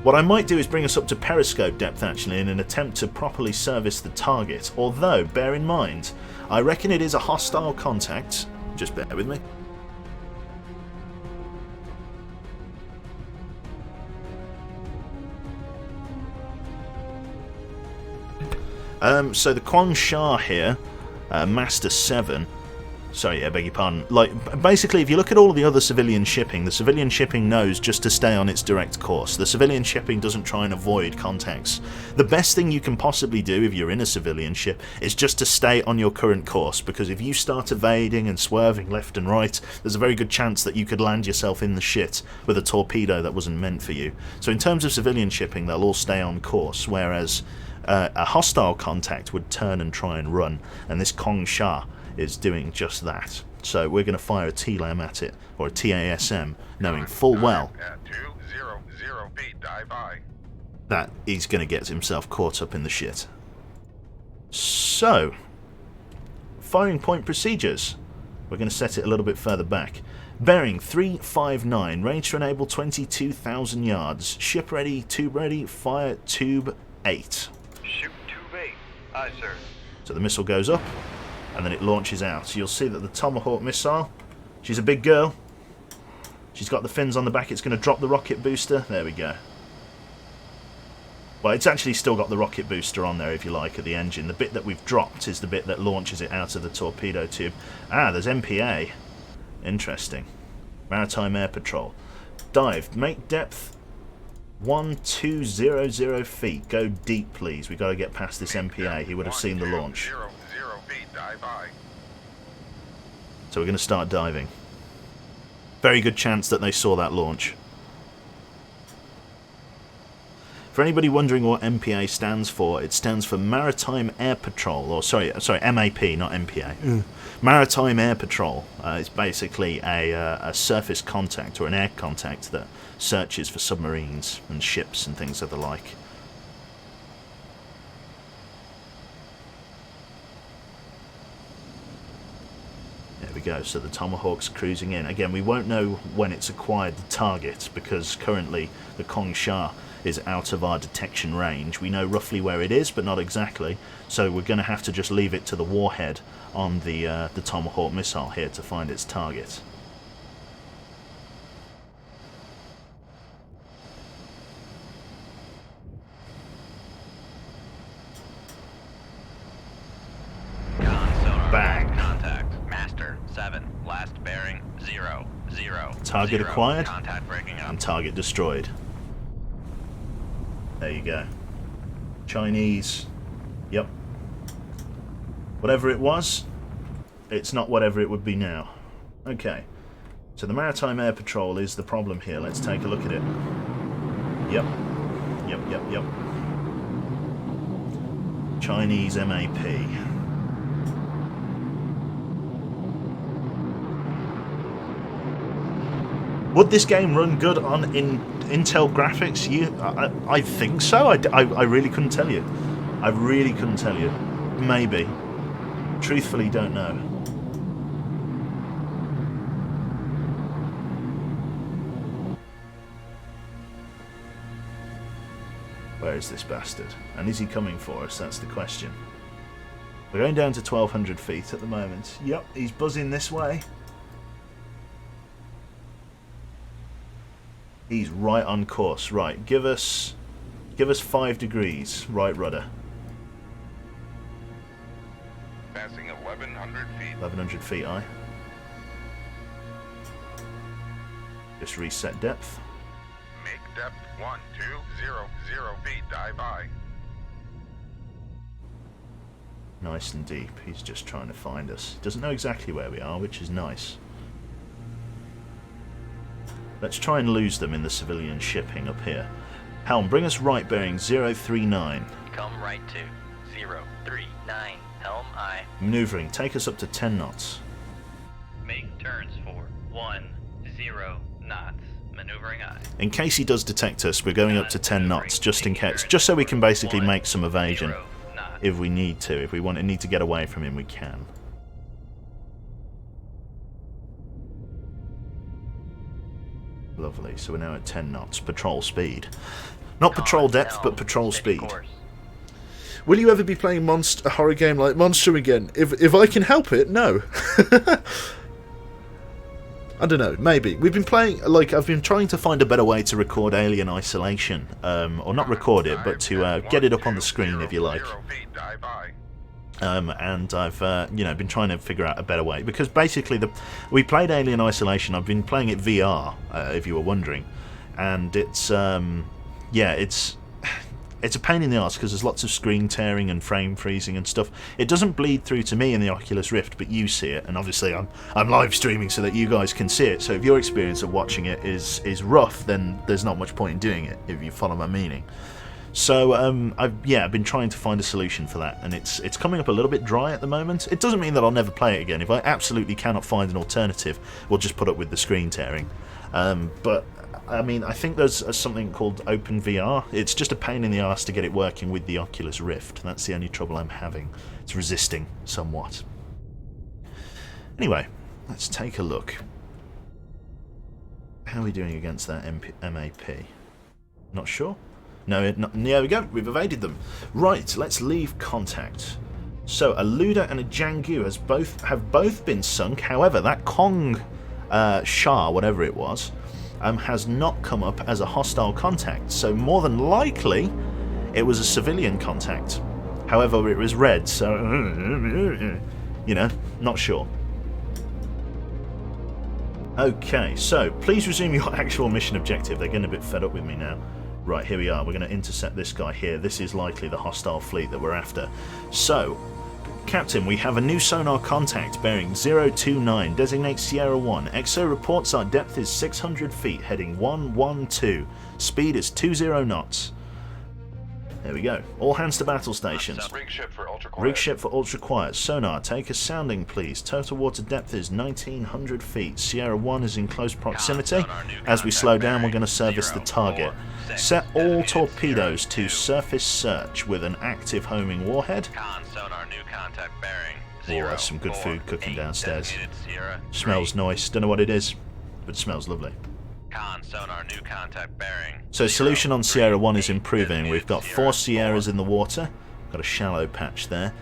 What I might do is bring us up to periscope depth, actually, in an attempt to properly service the target, although, bear in mind, I reckon it is a hostile contact. Just bear with me. So the Quang Sha here, Master 7, sorry, I beg your pardon, like, basically if you look at all of the other civilian shipping, the civilian shipping knows just to stay on its direct course. The civilian shipping doesn't try and avoid contacts. The best thing you can possibly do if you're in a civilian ship is just to stay on your current course, because if you start evading and swerving left and right, there's a very good chance that you could land yourself in the shit with a torpedo that wasn't meant for you. So in terms of civilian shipping, they'll all stay on course, whereas a hostile contact would turn and try and run, and this Quang Sha is doing just that. So we're going to fire a TLAM at it, or a TASM, knowing full well At 200 feet, dive high. that he's going to get himself caught up in the shit. So, firing point procedures. We're going to set it a little bit further back. Bearing 359, range to enable 22,000 yards. Ship ready, tube ready, fire tube 8. Shoot tube 8. Aye, sir. So the missile goes up, and then it launches out. So you'll see that the Tomahawk missile, she's a big girl. She's got the fins on the back. It's going to drop the rocket booster. There we go. Well, it's actually still got the rocket booster on there, if you like, at the engine. The bit that we've dropped is the bit that launches it out of the torpedo tube. Ah, there's MPA. Interesting. Maritime Air Patrol. Dive. Make depth 1200 feet. Go deep, please. We've got to get past this MPA. He would have seen the launch. 100 feet, dive high. So we're going to start diving. Very good chance that they saw that launch. For anybody wondering what MPA stands for, it stands for Maritime Air Patrol, or sorry, MAP, not MPA. Maritime Air Patrol. It's basically a surface contact or an air contact that searches for submarines and ships and things of the like. There we go, so the Tomahawk's cruising in. Again, we won't know when it's acquired the target, because currently the Quang Sha is out of our detection range. We know roughly where it is, but not exactly, so we're going to have to just leave it to the warhead on the Tomahawk missile here to find its target. Bang. Contact. Master 7. Last bearing 0. Target acquired Contact breaking up. and target destroyed. There you go. Chinese. Yep. Whatever it was, it's not whatever it would be now. Okay. So the Maritime Air Patrol is the problem here. Let's take a look at it. Yep. Yep. Chinese MAP. Would this game run good on Intel graphics? I think so. I really couldn't tell you. I really couldn't tell you. Maybe. Truthfully, don't know. Where is this bastard? And is he coming for us? That's the question. We're going down to 1,200 feet at the moment. Yep, he's buzzing this way. He's right on course. Right, give us 5 degrees. Right rudder. Passing 1,100 feet. 1,100 feet, aye. Just reset depth. Make depth 1,200 feet. Dive by. Nice and deep. He's just trying to find us. Doesn't know exactly where we are, which is nice. Let's try and lose them in the civilian shipping up here. Helm, bring us right bearing 039. Come right to 039. Helm aye. Maneuvering, take us up to 10 knots. Make turns for 10 knots. Maneuvering aye. In case he does detect us, we're going up to 10 knots, just in case. Just so we can basically make some evasion if we need to. If we need to get away from him, we can. Lovely, so we're now at 10 knots. Patrol speed. Not patrol depth, but patrol speed. Will you ever be playing a horror game like Monster again? If I can help it, no. I don't know, maybe. We've been playing, I've been trying to find a better way to record Alien Isolation. Or not record it, but to get it up on the screen, if you like. And I've been trying to figure out a better way, because basically we played Alien Isolation. I've been playing it VR, if you were wondering, and it's it's a pain in the arse because there's lots of screen tearing and frame freezing and stuff. It doesn't bleed through to me in the Oculus Rift, but you see it, and obviously I'm live streaming so that you guys can see it. So if your experience of watching it is rough, then there's not much point in doing it, if you follow my meaning. So I've been trying to find a solution for that, and it's coming up a little bit dry at the moment. It doesn't mean that I'll never play it again. If I absolutely cannot find an alternative, we'll just put up with the screen tearing. But I mean, I think there's something called OpenVR. It's just a pain in the arse to get it working with the Oculus Rift. That's the only trouble I'm having. It's resisting somewhat. Anyway, let's take a look. How are we doing against that MAP? Not sure. No, there we go. We've evaded them. Right, let's leave contact. So a Luda and a Jangu have both been sunk. However, that Kong Shah, whatever it was, has not come up as a hostile contact. So more than likely, it was a civilian contact. However, it was red, so not sure. Okay, so please resume your actual mission objective. They're getting a bit fed up with me now. Right, here we are. We're going to intercept this guy here. This is likely the hostile fleet that we're after. So, Captain, we have a new sonar contact bearing 029. Designate Sierra 1. EXO reports our depth is 600 feet, heading 112. Speed is 20 knots. There we go. All hands to battle stations. Rig ship for ultra quiet. Rig ship for ultra quiet. Sonar, take a sounding, please. Total water depth is 1900 feet. Sierra 1 is in close proximity. As we slow down, we're going to service the target. Set all torpedoes to surface search with an active homing warhead. Oh, that's some good food cooking downstairs. Smells nice. Don't know what it is, but it smells lovely. Sonar new contact bearing. So solution on Sierra 1 is improving. We've got 4 Sierras in the water. Got a shallow patch there.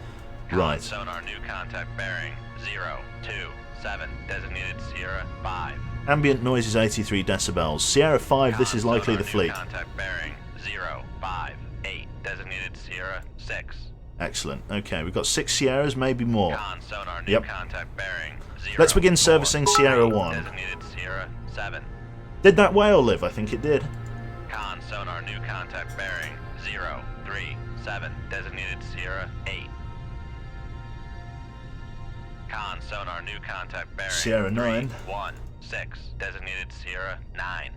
Right. Sonar new contact bearing 027. Designated Sierra 5. Ambient noise is 83 decibels. Sierra 5, this is likely the fleet. Contact bearing 058. Designated Sierra 6. Excellent. Okay, we've got 6 Sierras, maybe more. Sonar new Yep. contact bearing 0. Let's begin servicing Sierra 1. Designated Sierra 7. Did that whale live? I think it did. Sonar new contact bearing 037. Designated Sierra 8. Sonar new contact bearing Sierra 9. 316. Designated Sierra 9.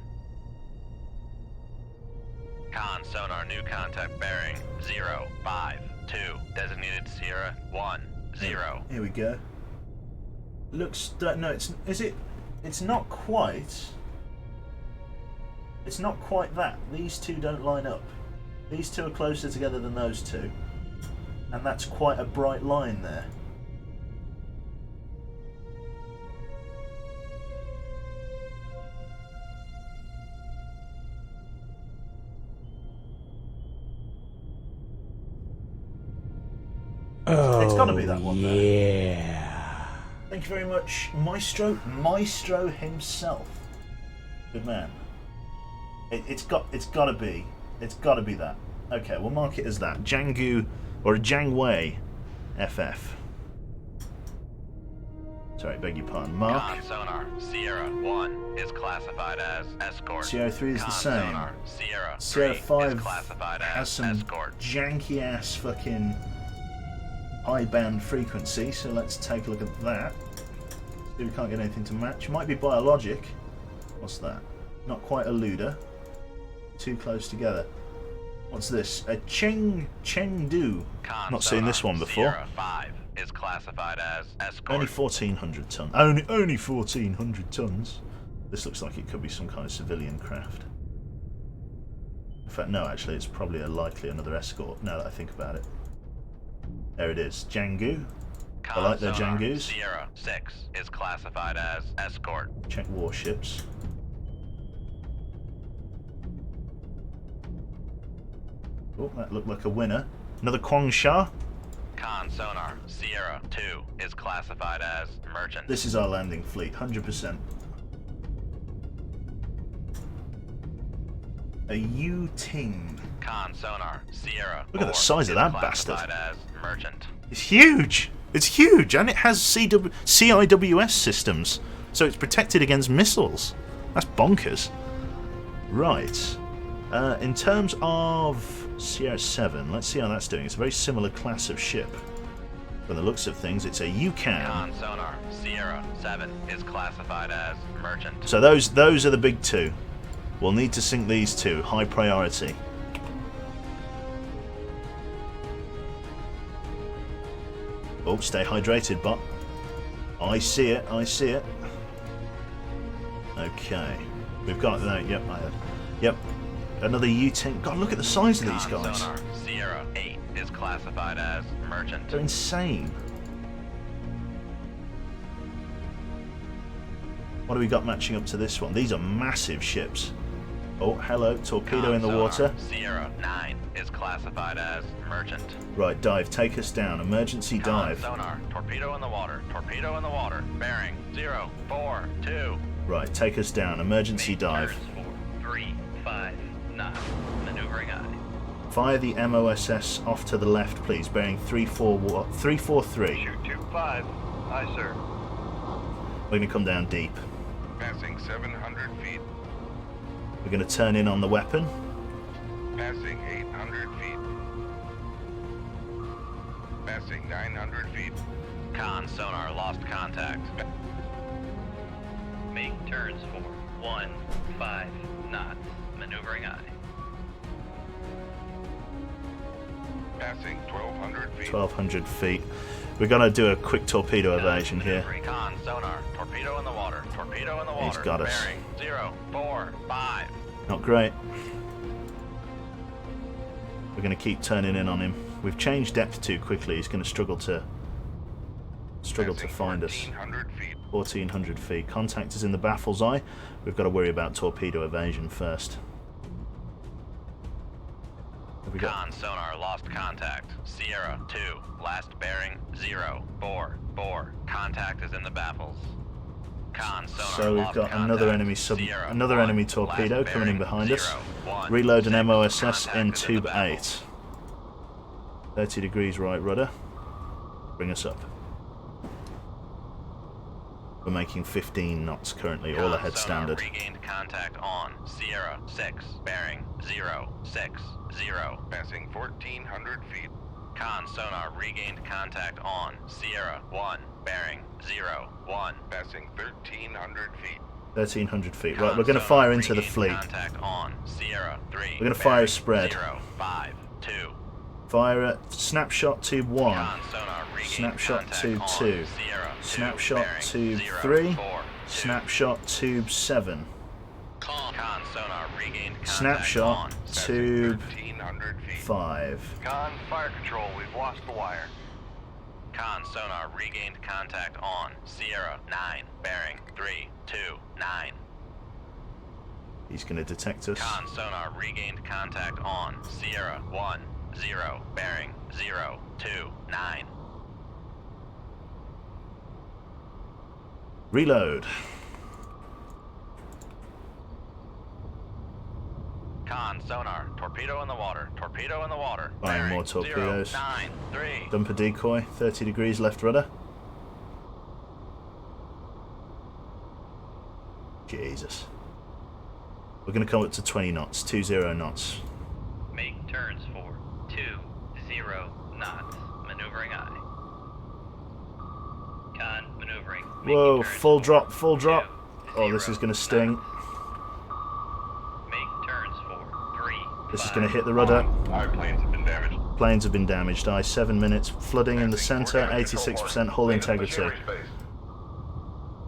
Sonar new contact bearing 2, designated Sierra 1, 0. Here we go. Looks no, it's not quite. It's not quite that. These two don't line up. These two are closer together than those two, and that's quite a bright line there. Oh, It's got to be that one there. yeah. Thank you very much, Maestro himself. Good man. It's got to be that. Okay, we'll mark it as that. Jianggu or a Jiangwei FF. Sorry, beg your pardon. Mark. Con sonar Sierra 1 is classified as escort. Sierra 3 is the Con same. sonar Sierra 3 Sierra 5 is classified has as some escort. janky ass fucking high band frequency, so let's take a look at that. See, we can't get anything to match. Might be biologic. What's that? Not quite a Luda. Too close together. What's this? A Chengdu. Con Not seen this sonar one before. Sierra 5 is classified as escort. Only 1,400 tons. Only 1,400 tons. This looks like it could be some kind of civilian craft. In fact, no, actually, it's probably likely another escort, now that I think about it. There it is. Jianggu. I like their Sonar Jianggus. Sierra 6 is classified as escort. Check warships. Oh, that looked like a winner. Another Kwangsha. Con sonar Sierra 2 is classified as merchant. This is our landing fleet, 100%. A Yu-Ting. Con sonar Sierra Look at the 4 size of is that classified bastard. as merchant. It's huge! It's huge! And it has CIWS systems, so it's protected against missiles. That's bonkers. Right. In terms of Sierra 7, let's see how that's doing. It's a very similar class of ship. From the looks of things, it's a UCAN. Con sonar Sierra 7 is classified as merchant. So those are the big two. We'll need to sink these two. High priority. Oh, stay hydrated, bot. I see it. I see it. Okay. We've got that. Yep, I had. Yep. Another U-10. God, look at the size of these Con guys. sonar Sierra 8 is classified as merchant. They're insane. What do we got matching up to this one? These are massive ships. Oh, hello. Torpedo Con in the sonar water. Sierra 9 is classified as merchant. Right, dive. Take us down. Emergency Con dive. sonar torpedo in the water. Torpedo in the water. Bearing 042. Right, take us down. Emergency dive. Turns 4, 3, 5 knots. Maneuvering eye. Fire the MOSS off to the left, please. Bearing 343. Shoot 25. Aye, sir. We're going to come down deep. Passing 700 feet. We're going to turn in on the weapon. Passing 800 feet. Passing 900 feet. Con sonar lost contact. Make turns for 15 knots. Maneuvering eye. Passing 1200 feet. 1,200 feet. We're going to do a quick torpedo evasion here. Con sonar torpedo in the water. Torpedo in the water. He's got us. Bearing 045. Not great. We're going to keep turning in on him. We've changed depth too quickly. He's going to struggle to Passing find us. 1400 feet. 1,400 feet. Contact is in the baffle's eye. We've got to worry about torpedo evasion first. Have we got? Con sonar lost contact. Sierra 2. Last bearing 044. Contact is in the baffles. Con sonar So we've lost got contact. another Sierra another 1. enemy torpedo Last coming in bearing behind us. 01. Reload an MOSS Contact in is tube the 8. baffles. 30 degrees right rudder. Bring us up. We're making 15 knots currently, all Con ahead sonar standard. regained contact on Sierra 6. Bearing 060. Passing 1400 feet. Con sonar regained contact on Sierra 1. Bearing 01. Passing 1300 feet. 1,300 feet. Right, we're going to fire into the fleet. Contact on Sierra 3. We're gonna fire a spread. 052. Fire at snapshot tube 1. Con sonar regained Snapshot contact tube on 2. Sierra 2, Snapshot bearing tube 0, 3. 4, 2, Snapshot tube 7. Con. Con sonar regained contact Snapshot on. tube 1,300 feet. 5. Con, fire control. We've lost the wire. Con sonar regained contact on Sierra 9, bearing 3, 2, 9. He's going to detect us. Con sonar regained contact on Sierra 1, 0, bearing 0, 2, 9. Reload. Con sonar, torpedo in the water, torpedo in the water. Firing bearing more torpedoes. 0, 9, 3. Dump a decoy. 30 degrees left rudder. Jesus. We're going to come up to 20 knots. 20 knots. Make turns for 20 knots. Maneuvering eye. Con maneuvering. Whoa, full drop, full drop. Oh, this is going to sting. Make turns for 3. This is going to hit the rudder. Our planes have been damaged. Planes have been damaged. 7 minutes. Flooding in the center. 86% hull integrity.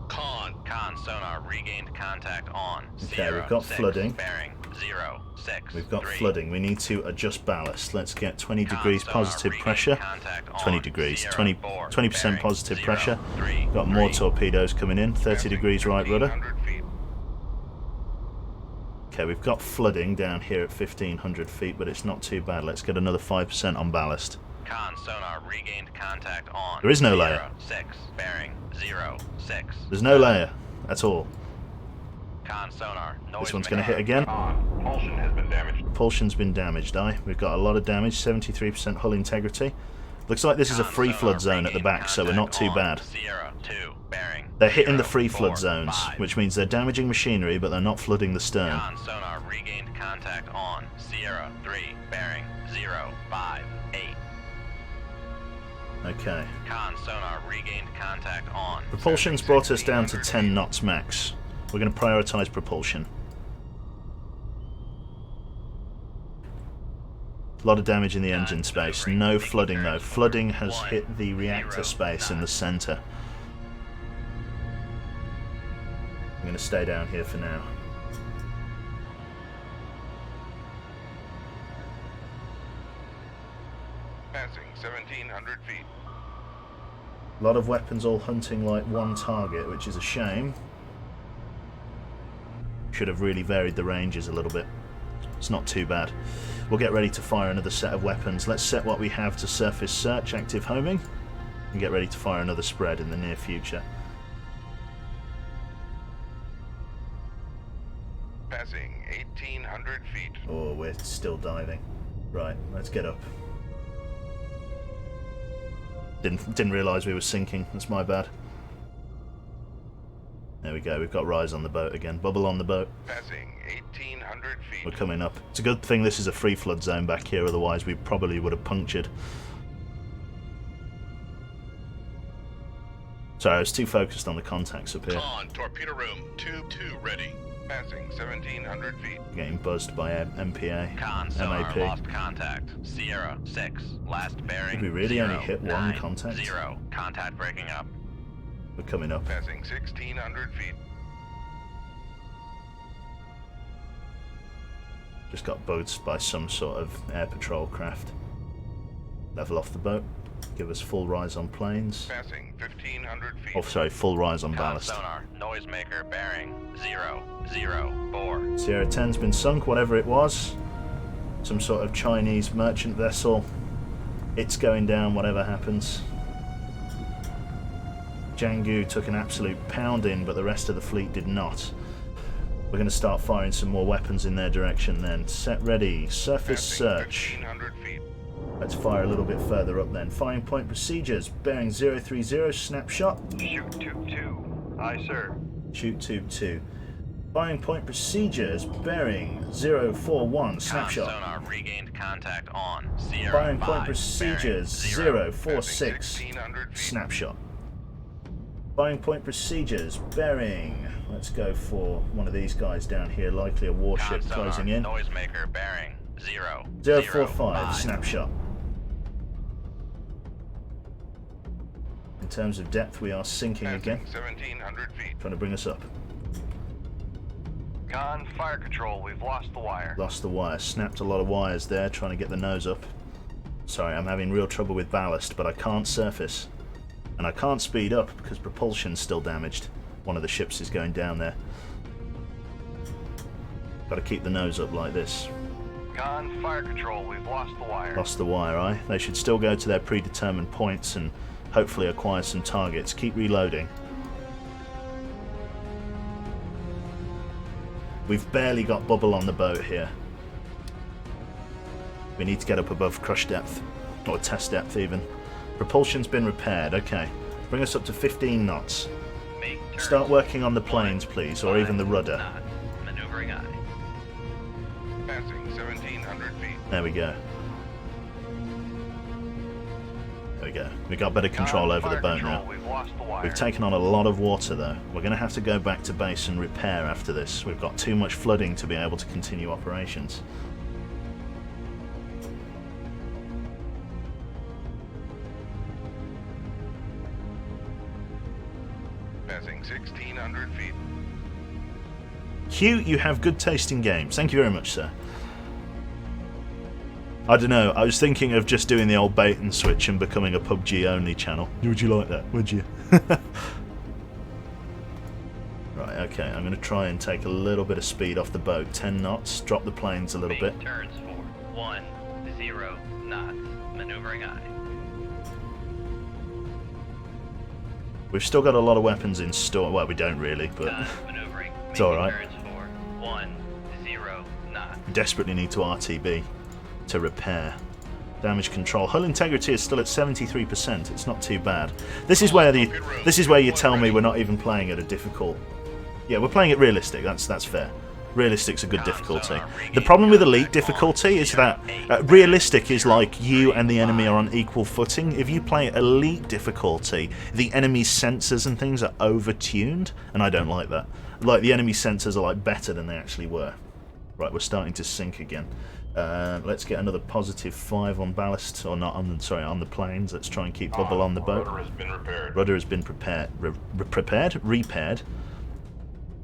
Con. Con sonar regained contact on. Okay, Sierra we've got 6, flooding. Bearing 0, 6. We've got 3. flooding. We need to adjust ballast. Let's get 20 Con degrees sonar positive regained pressure. contact on. 20 degrees. Sierra 20, 4, 20% bearing positive 0, pressure. 3, Got more 3. torpedoes coming in. 30 degrees right rudder. 1,500 feet. Okay, we've got flooding down here at 1,500 feet, but it's not too bad. Let's get another 5% on ballast. Con sonar regained contact on. There is no Sierra layer. 6, bearing 0, 6. There's no layer at all. Con sonar. This one's going to hit again. Propulsion has been damaged. Propulsion's been damaged, We've got a lot of damage, 73% hull integrity. Looks like this is a free flood zone at the back, so we're not too bad. Sierra 2, bearing They're hitting the 0, free 4, flood zones, 5. which means they're damaging machinery, but they're not flooding the stern. Con sonar regained contact on Sierra 3, bearing 0, 5, 8. Okay. Con sonar regained contact on. Propulsion's brought us down to 10 knots max. We're going to prioritize propulsion. A lot of damage in the engine space. No flooding though. Flooding has hit the reactor space in the center. I'm going to stay down here for now. Passing 1,700 feet. A lot of weapons all hunting like one target, which is a shame. Should have really varied the ranges a little bit. It's not too bad. We'll get ready to fire another set of weapons. Let's set what we have to surface search, active homing, and get ready to fire another spread in the near future. Passing 1,800 feet. Oh, we're still diving. Right, let's get up. Didn't realise we were sinking. That's my bad. There we go. We've got rise on the boat again. Bubble on the boat. Passing 1,800 feet. We're coming up. It's a good thing this is a free flood zone back here, otherwise we probably would have punctured. Sorry, I was too focused on the contacts up here. Con. Torpedo room. Tube 2 ready. Passing 1,700 feet. Getting buzzed by MPA, Con sonar MAP. lost contact. Sierra 6, last bearing. Did we really 0, only hit one 9, contact? 0. Contact breaking up. We're coming up. Passing 1,600 feet. Just got buzzed by some sort of air patrol craft. Level off the boat. Give us full rise on planes. Passing 1,500 feet. Oh, sorry, full rise on Con ballast. sonar noisemaker bearing 0, 0, 4. Sierra 10's been sunk, whatever it was. Some sort of Chinese merchant vessel. It's going down, whatever happens. Jianghu took an absolute pounding, but the rest of the fleet did not. We're going to start firing some more weapons in their direction then. Set ready. Surface Passing search. 1,500 feet. Let's fire a little bit further up then. Firing point procedures. Bearing 030, snapshot. Shoot tube 2. Aye, sir. Shoot tube 2. Firing point procedures. Bearing 041, Con snapshot. sonar regained contact on Sierra Firing 5, point procedures. bearing 0. 046, Passing 1,600 feet. snapshot. Firing point procedures. Bearing. Let's go for one of these guys down here. Likely a warship Con sonar closing in. noisemaker bearing 0, 045, 5. snapshot. terms of depth, we are sinking again. 1,700 feet. Trying to bring us up. Con, fire control, we've lost the wire. Lost the wire. Snapped a lot of wires there, trying to get the nose up. Sorry, I'm having real trouble with ballast, but I can't surface. And I can't speed up because propulsion's still damaged. One of the ships is going down there. Got to keep the nose up like this. Con, fire control, we've lost the wire. Lost the wire, aye. They should still go to their predetermined points and hopefully acquire some targets. Keep reloading. We've barely got bubble on the boat here. We need to get up above crush depth, or test depth even. Propulsion's been repaired, okay. Bring us up to 15 knots. Start working on the planes, please, or even the rudder. Maneuvering aye. Passing 1,700 feet. There we go. There we go. We got better control over the boat now. We've lost the wire. We've taken on a lot of water though. We're going to have to go back to base and repair after this. We've got too much flooding to be able to continue operations. Passing 1,600 feet. Hugh, you have good taste in games. Thank you very much, sir. I don't know, I was thinking of just doing the old bait and switch and becoming a PUBG only channel. Would you like that, would you? Right, okay, I'm going to try and take a little bit of speed off the boat. 10 knots, drop the planes a little bit. Turns for 10 knots. Maneuvering aye. We've still got a lot of weapons in store. Well, we don't really, but Maneuvering. it's alright. Turns for 10 knots. Desperately need to RTB to repair. Damage control. Hull integrity is still at 73%. It's not too bad. This is where you tell me we're not even playing at a difficult. Yeah, we're playing it realistic. That's fair. Realistic's a good difficulty. The problem with elite difficulty is that realistic is like you and the enemy are on equal footing. If you play elite difficulty, the enemy's sensors and things are over-tuned, and I don't like that. Like, the enemy sensors are like better than they actually were. Right, we're starting to sink again. Let's get another +5 on ballast, or not on. Sorry, on the planes. Let's try and keep bubble on the boat. Rudder has been repaired. Rudder has been repaired.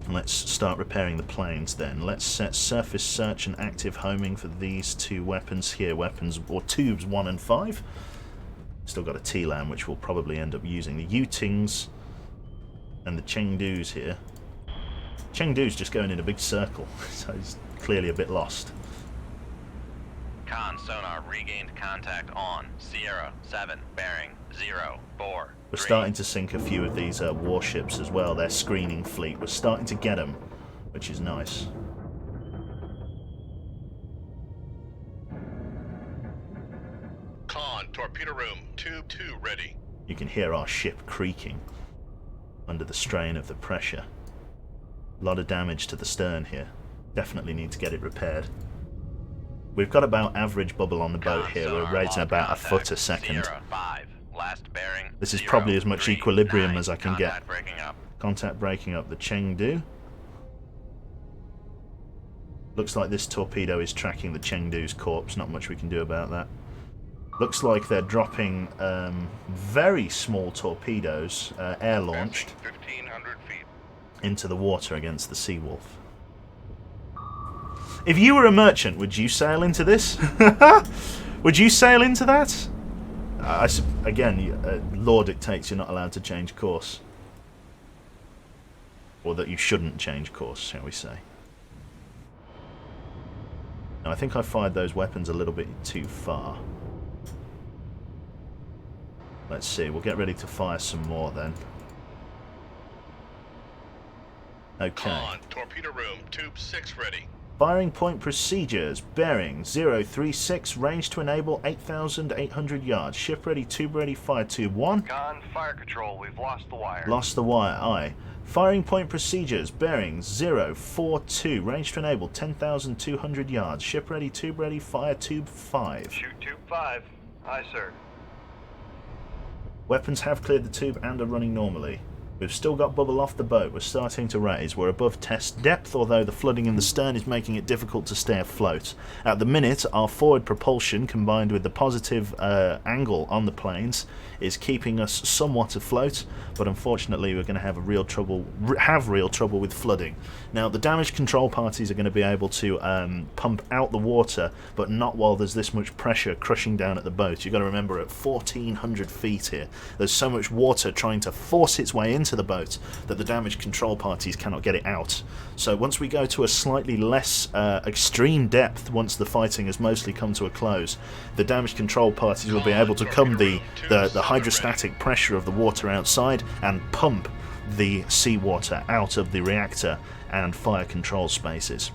And let's start repairing the planes then. Let's set surface search and active homing for these two weapons here. Weapons, or tubes 1 and 5. Still got a T-LAM, which we'll probably end up using. The Yutings and the Chengdus here. Chengdu's just going in a big circle, so he's clearly a bit lost. Con sonar regained contact on Sierra 7 bearing 04. We're starting to sink a few of these warships as well. Their screening fleet. We're starting to get them, which is nice. Con, torpedo room, tube 2 ready. You can hear our ship creaking under the strain of the pressure. A lot of damage to the stern here. Definitely need to get it repaired. We've got about average bubble on the boat here. We're raising about a foot a second. Sierra 5, last bearing. This is probably as much equilibrium as I can get. Contact breaking up. Contact breaking up. The Chengdu. Looks like this torpedo is tracking the Chengdu's corpse. Not much we can do about that. Looks like they're dropping very small torpedoes, air-launched, 1,500 feet. into the water against the Seawolf. If you were a merchant, would you sail into this? Would you sail into that? Again, law dictates you're not allowed to change course. Or that you shouldn't change course, shall we say. Now, I think I fired those weapons a little bit too far. Let's see, we'll get ready to fire some more then. Okay. Con, torpedo room, tube 6 ready. Firing point procedures. Bearing 036. Range to enable 8,800 yards. Ship ready, tube ready, fire tube 1. Con, fire control, we've lost the wire. Lost the wire, aye. Firing point procedures. Bearing 042. Range to enable 10,200 yards. Ship ready, tube ready, fire tube 5. Shoot tube 5. Aye, sir. Weapons have cleared the tube and are running normally. We've still got bubble off the boat. We're starting to raise. We're above test depth, although the flooding in the stern is making it difficult to stay afloat. At the minute, our forward propulsion, combined with the positive angle on the planes, is keeping us somewhat afloat, but unfortunately we're going to have real trouble with flooding. Now, the damage control parties are going to be able to pump out the water, but not while there's this much pressure crushing down at the boat. You've got to remember, at 1,400 feet here, there's so much water trying to force its way into the boat that the damage control parties cannot get it out. So once we go to a slightly less extreme depth, once the fighting has mostly come to a close, the damage control parties will be able to come the hydrostatic pressure of the water outside and pump the seawater out of the reactor and fire control spaces.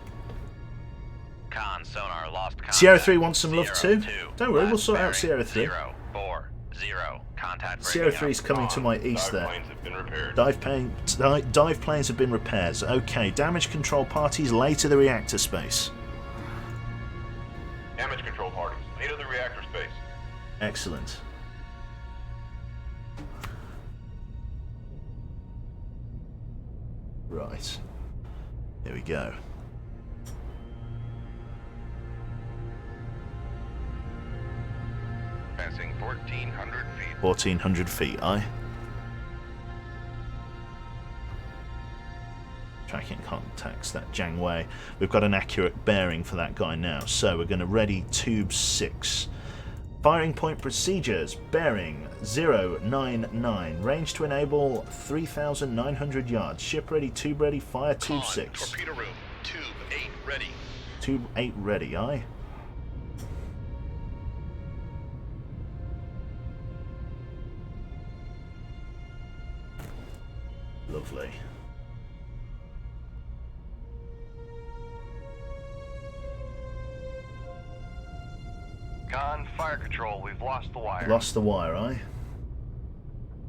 Con sonar lost contact. Sierra 3 wants some love too? 02, Don't worry, we'll last sort out bearing, Sierra 3. 040, contact Sierra breaking 3 is up. coming to my east there. Planes have been repaired. Dive planes have been repaired. Okay, damage control parties lay to the reactor space. Damage control parties. Lay to the reactor space. Excellent. Right. Here we go. Passing 1,400 feet. 1,400 feet, aye. Tracking contacts, that Jiangwei. We've got an accurate bearing for that guy now, so we're going to ready tube 6. Firing point procedures, bearing 099, range to enable 3,900 yards. Ship ready, tube ready, fire tube 6. Torpedo room. Tube 8 ready. Tube 8 ready, aye. Lovely. Con, fire control, we've lost the wire. Lost the wire, aye?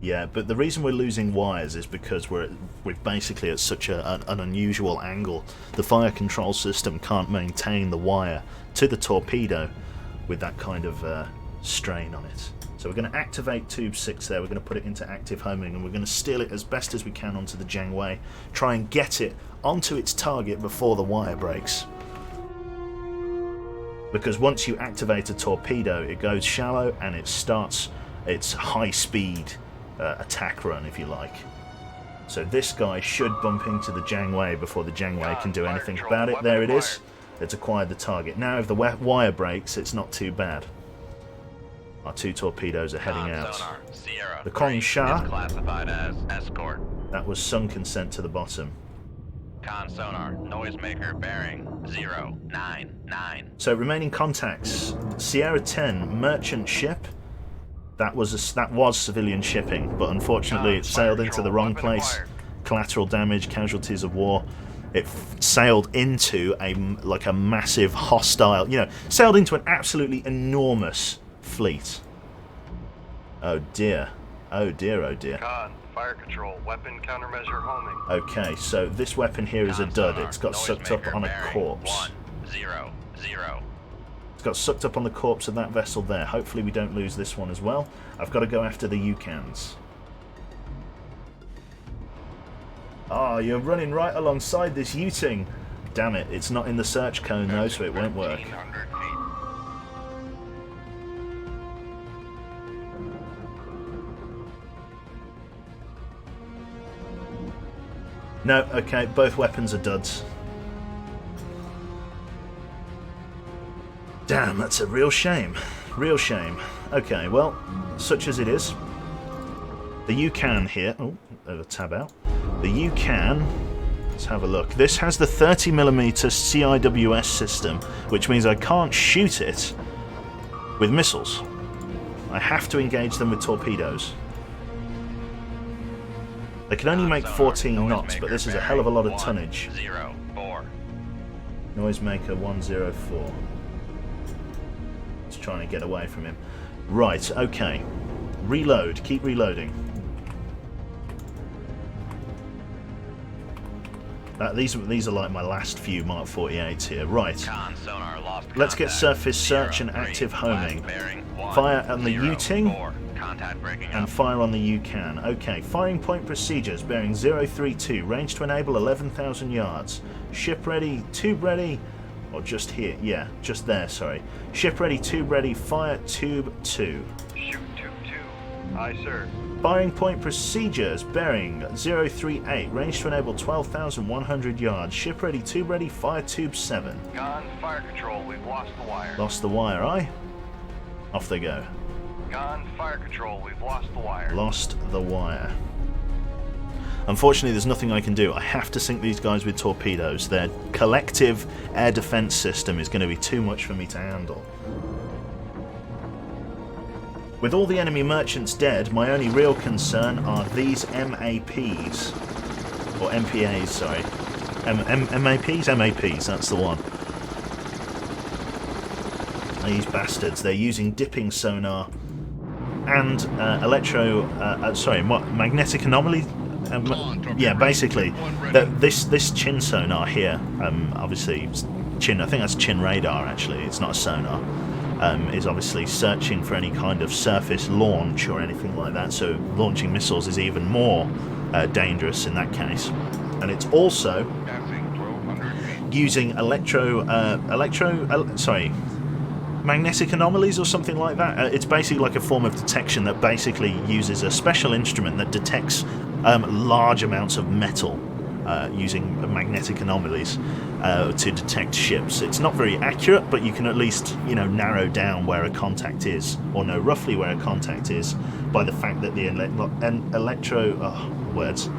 Yeah, but the reason we're losing wires is because we're basically at such an unusual angle. The fire control system can't maintain the wire to the torpedo with that kind of strain on it. So we're going to activate tube 6 there, we're going to put it into active homing, and we're going to steal it as best as we can onto the Jiangwei, try and get it onto its target before the wire breaks. Because once you activate a torpedo, it goes shallow and it starts its high-speed attack run, if you like. So this guy should bump into the Jiangwei before the Jiangwei can do anything about it. There it is. It's acquired the target. Now if the wire breaks, it's not too bad. Our 2 torpedoes are heading out. Sonar, Sierra The Kong 3 Sha. is classified as escort. That was sunk and sent to the bottom. Con sonar, noisemaker bearing 099. So remaining contacts: Sierra 10, merchant ship. That was civilian shipping, but unfortunately it sailed into the wrong place. Collateral damage, casualties of war. It sailed into a massive hostile, sailed into an absolutely enormous fleet. Oh dear. Oh dear, oh dear. Con, fire control, weapon countermeasure homing. Okay, so this weapon here is a dud. Sonar, It's got sucked up noisemaker on a bearing corpse. 100. It's got sucked up on the corpse of that vessel there. Hopefully we don't lose this one as well. I've got to go after the Yucans. Ah, you're running right alongside this U-ting. Damn it, it's not in the search cone though, so it won't work. 1,300 feet. No, okay, both weapons are duds. Damn, that's a real shame. Real shame. Okay, well, such as it is. The Yucan here. Oh, a tab out. The Yucan. Let's have a look. This has the 30mm CIWS system, which means I can't shoot it with missiles. I have to engage them with torpedoes. They can only make 14 knots, but this is a hell of a lot of tonnage. 104. Noisemaker 104. It's trying to get away from him. Right, okay. Reload. Keep reloading. These are like my last few Mark 48s here. Right. Con sonar lost Let's get contact. surface search and 03, active last homing. bearing Fire on the 104. U-ting. Contact 5 breaking And up. fire on the U-can. Okay, firing point procedures, bearing 032, range to enable 11,000 yards. Ship ready, tube ready, or just here, yeah, just there, sorry. Ship ready, tube ready, fire tube 2. Shoot tube 2. Aye, sir. Firing point procedures, bearing 038, range to enable 12,100 yards. Ship ready, tube ready, fire tube 7. Gone. Fire control, we've lost the wire. Lost the wire, aye? Off they go. Gone. Fire control, we've lost the wire. Lost the wire. Unfortunately, there's nothing I can do. I have to sink these guys with torpedoes. Their collective air defense system is going to be too much for me to handle. With all the enemy merchants dead, my only real concern are these MAPs. Or MPAs, sorry. MAPs? MAPs, that's the one. These bastards, they're using dipping sonar and magnetic anomaly? Yeah, basically, this chin sonar here, obviously, chin, I think that's chin radar actually, it's not a sonar. Is obviously searching for any kind of surface launch or anything like that, so launching missiles is even more dangerous in that case. And it's also Passing 1,200 feet. using magnetic anomalies or something like that. It's basically like a form of detection that basically uses a special instrument that detects large amounts of metal using magnetic anomalies to detect ships. It's not very accurate, but you can at least, you know, narrow down where a contact is, or know roughly where a contact is, by the fact that the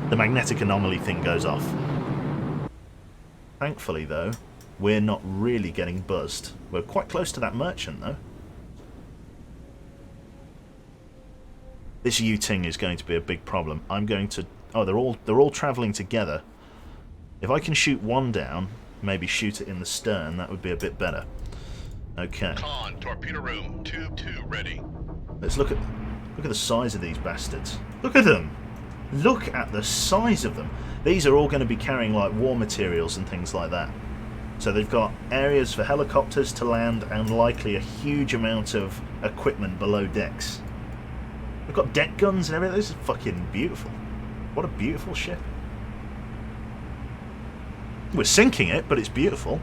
the magnetic anomaly thing goes off. Thankfully, though, we're not really getting buzzed. We're quite close to that merchant, though. This U-ting is going to be a big problem. I'm going to... Oh, they're all travelling together. If I can shoot one down, maybe shoot it in the stern, that would be a bit better. Okay. Con, torpedo room, tube 2 ready. Let's look at the size of these bastards. Look at them! Look at the size of them! These are all going to be carrying like war materials and things like that. So they've got areas for helicopters to land and likely a huge amount of equipment below decks. They've got deck guns and everything. This is fucking beautiful. What a beautiful ship. We're sinking it, but it's beautiful.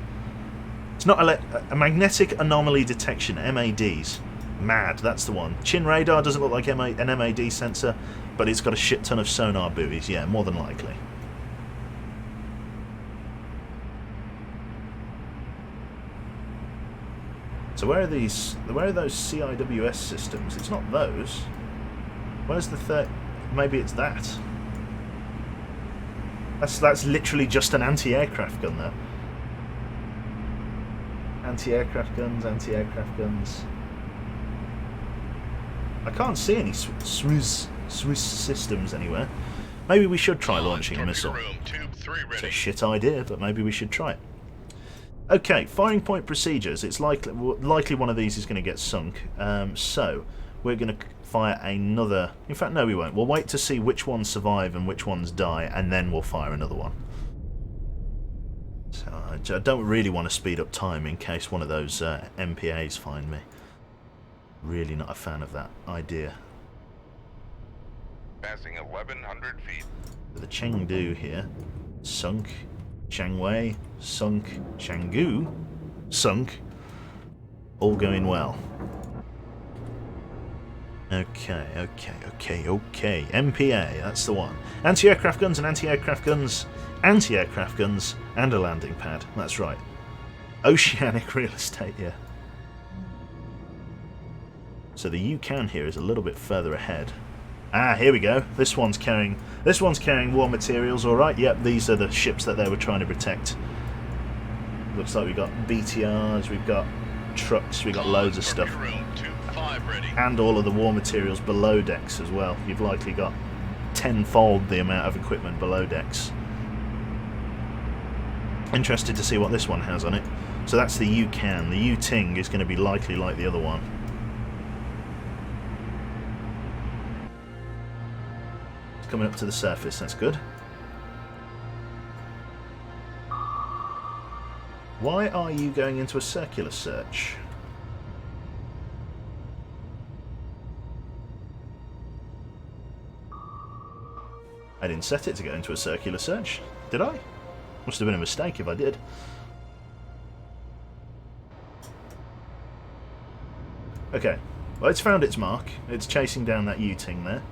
It's not a magnetic anomaly detection, MADs. MAD, that's the one. Chin radar doesn't look like an MAD sensor, but it's got a shit ton of sonar buoys, yeah, more than likely. So where are those CIWS systems? It's not those. Where's the third? Maybe it's that. That's literally just an anti-aircraft gun there. Anti-aircraft guns, anti-aircraft guns. I can't see any Swiss systems anywhere. Maybe we should try launching a missile. Room, tube 3 It's a ready. shit idea, but maybe we should try it. Okay, firing point procedures. It's likely one of these is going to get sunk. So we're going to fire another. In fact, no, we won't. We'll wait to see which ones survive and which ones die, and then we'll fire another one. So I don't really want to speed up time in case one of those MPAs find me. Really not a fan of that idea. Passing 1,100 feet. The Chengdu here, sunk. Changwei, sunk. Changgu, sunk. All going well. Okay. MPA, that's the one. Anti-aircraft guns and anti-aircraft guns, anti-aircraft guns, and a landing pad. That's right. Oceanic real estate here. So the U-can here is a little bit further ahead. Ah, here we go. This one's carrying war materials, alright. Yep, these are the ships that they were trying to protect. Looks like we've got BTRs, we've got trucks, we've got loads of stuff. Torpedo room, tube 5 ready. And all of the war materials below decks as well. You've likely got tenfold the amount of equipment below decks. Interested to see what this one has on it. So that's the U-can. The U-ting is going to be likely like the other one. Coming up to the surface, that's good. Why are you going into a circular search? I didn't set it to go into a circular search, did I? Must have been a mistake if I did. Okay, well, it's found its mark. It's chasing down that U-ting there.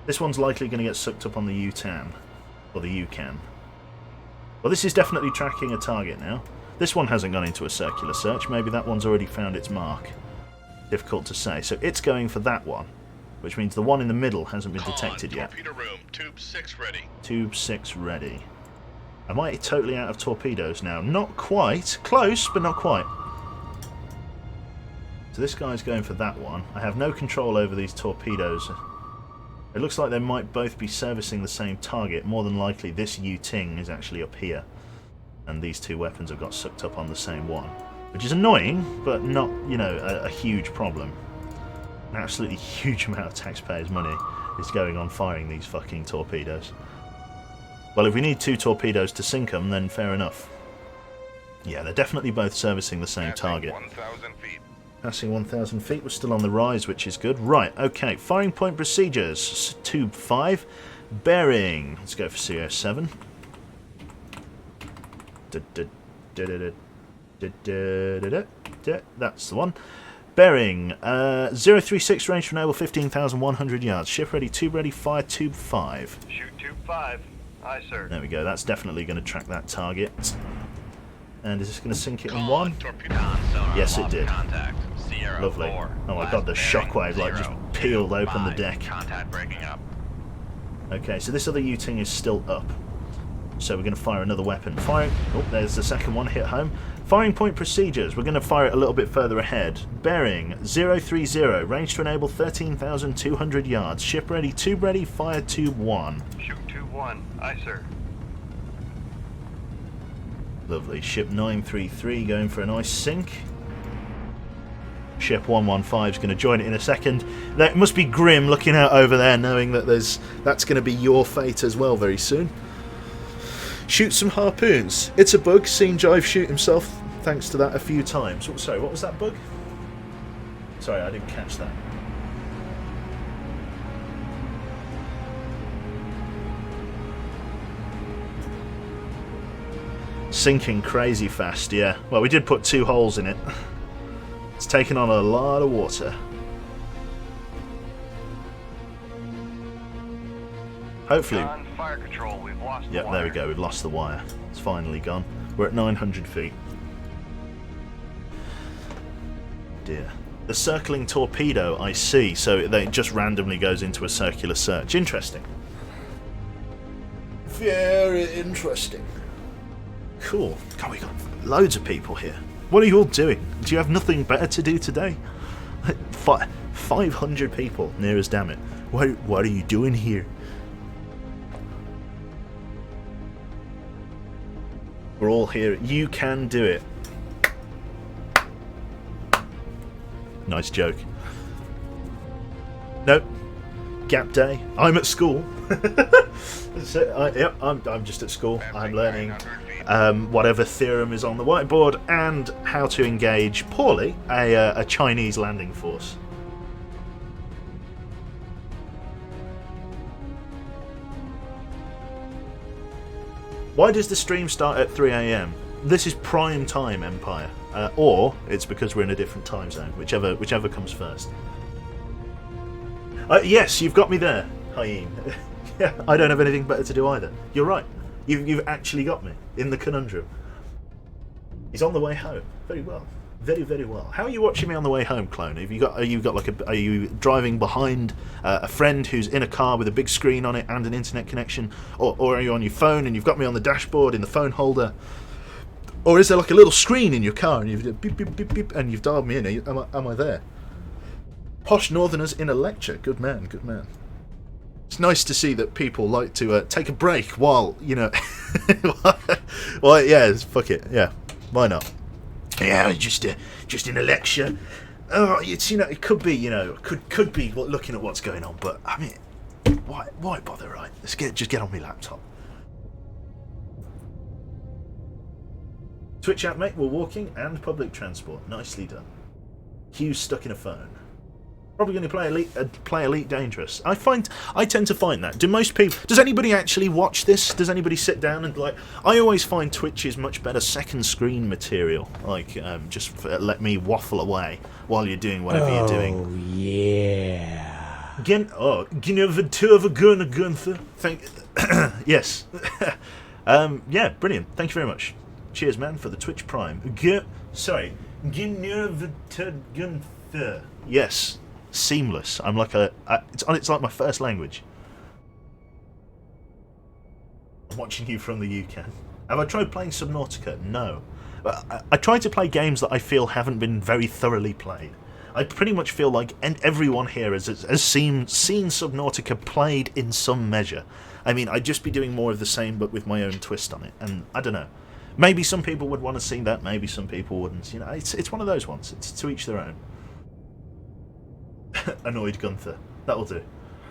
This one's likely going to get sucked up on the U-tan, or the U-can. Well, this is definitely tracking a target now. This one hasn't gone into a circular search. Maybe that one's already found its mark. Difficult to say. So it's going for that one, which means the one in the middle hasn't been detected yet. Torpedo room, tube 6 ready. Tube 6 ready. Am I totally out of torpedoes now? Not quite. Close, but not quite. So this guy's going for that one. I have no control over these torpedoes. It looks like they might both be servicing the same target. More than likely this U-ting is actually up here. And these two weapons have got sucked up on the same one. Which is annoying, but not, you know, a huge problem. An absolutely huge amount of taxpayers' money is going on firing these fucking torpedoes. Well, if we need 2 torpedoes to sink them, then fair enough. Yeah, they're definitely both servicing the same target. 1,000 feet. Passing 1,000 feet, we're still on the rise, which is good. Right, okay, firing point procedures. Tube 5, bearing. Let's go for CO7. That's the one. Bearing 036, range to enable 15,100 yards. Ship ready, tube ready, fire tube 5. Shoot tube 5. Aye, sir. There we go, that's definitely going to track that target. And is this going to sink it in Con, one? torpedo. Con sonar Yes, it lost did. Contact. Sierra Lovely. 4. Oh my Last god, the bearing, shockwave like just 0, peeled 2, open the 5. deck. Contact breaking up. Okay, so this other U-ting is still up. So we're going to fire another weapon. Firing. Oh, there's the second one hit home. Firing point procedures. We're going to fire it a little bit further ahead. Bearing 030. Range to enable 13,200 yards. Ship ready, tube ready, fire tube 1. Shoot tube 1. Aye, sir. Lovely. Ship 933 going for a nice sink. Ship 115 is going to join it in a second. That must be grim looking out over there, knowing that that's going to be your fate as well very soon. Shoot some harpoons. It's a bug. Seen Jive shoot himself thanks to that a few times. Oh, sorry, what was that bug? Sorry, I didn't catch that. Sinking crazy fast, yeah. Well, we did put 2 holes in it. It's taken on a lot of water. Hopefully. On fire control, we've lost the Yep, wire. there we go. We've lost the wire. It's finally gone. We're at 900 feet. Dear. The circling torpedo, I see. So it just randomly goes into a circular search. Interesting. Very interesting. Cool. God, we got loads of people here. What are you all doing? Do you have nothing better to do today? 500 people, near as damn it. What are you doing here? We're all here. You can do it. Nice joke. Nope. Gap day. I'm at school. That's it. Yep, I'm just at school. I'm learning whatever theorem is on the whiteboard and how to engage poorly a Chinese landing force. Why does the stream start at 3 AM? This is prime time, Empire. Or it's because we're in a different time zone, whichever comes first. Yes, you've got me there, Hyene. Yeah, I don't have anything better to do either. You're right. You've actually got me in the conundrum. He's on the way home. Very well. Very, very well. How are you watching me on the way home, Clone? Are you driving behind a friend who's in a car with a big screen on it and an internet connection, or are you on your phone and you've got me on the dashboard in the phone holder, or is there like a little screen in your car and you've beep beep beep beep and you've dialed me in? Am I there? Posh Northerners in a lecture. Good man. Good man. It's nice to see that people like to take a break while, you know. Well, yeah, fuck it. Yeah, why not? Yeah, just in a lecture. Oh, it's, you know, it could be, you know, could be looking at what's going on, but I mean, why bother, right? Let's just get on my laptop. Twitch app, mate. We're walking and public transport. Nicely done. Hugh's stuck in a phone. Probably going to play Elite Dangerous. I tend to find that. Do most people? Does anybody actually watch this? Does anybody sit down and like? I always find Twitch is much better second screen material. Like, let me waffle away while you're doing whatever you're doing. Oh yeah. Gunther. Thank. Yes. Yeah, brilliant. Thank you very much. Cheers, man, for the Twitch Prime. Sorry. Gunther. Yes. Seamless. I'm like it's like my first language. I'm watching you from the UK. Have I tried playing Subnautica? No. I try to play games that I feel haven't been very thoroughly played. I pretty much feel like everyone here has seen Subnautica played in some measure. I mean, I'd just be doing more of the same but with my own twist on it, and I don't know. Maybe some people would want to see that, maybe some people wouldn't. You know, it's one of those ones. It's to each their own. Annoyed Gunther. That'll do.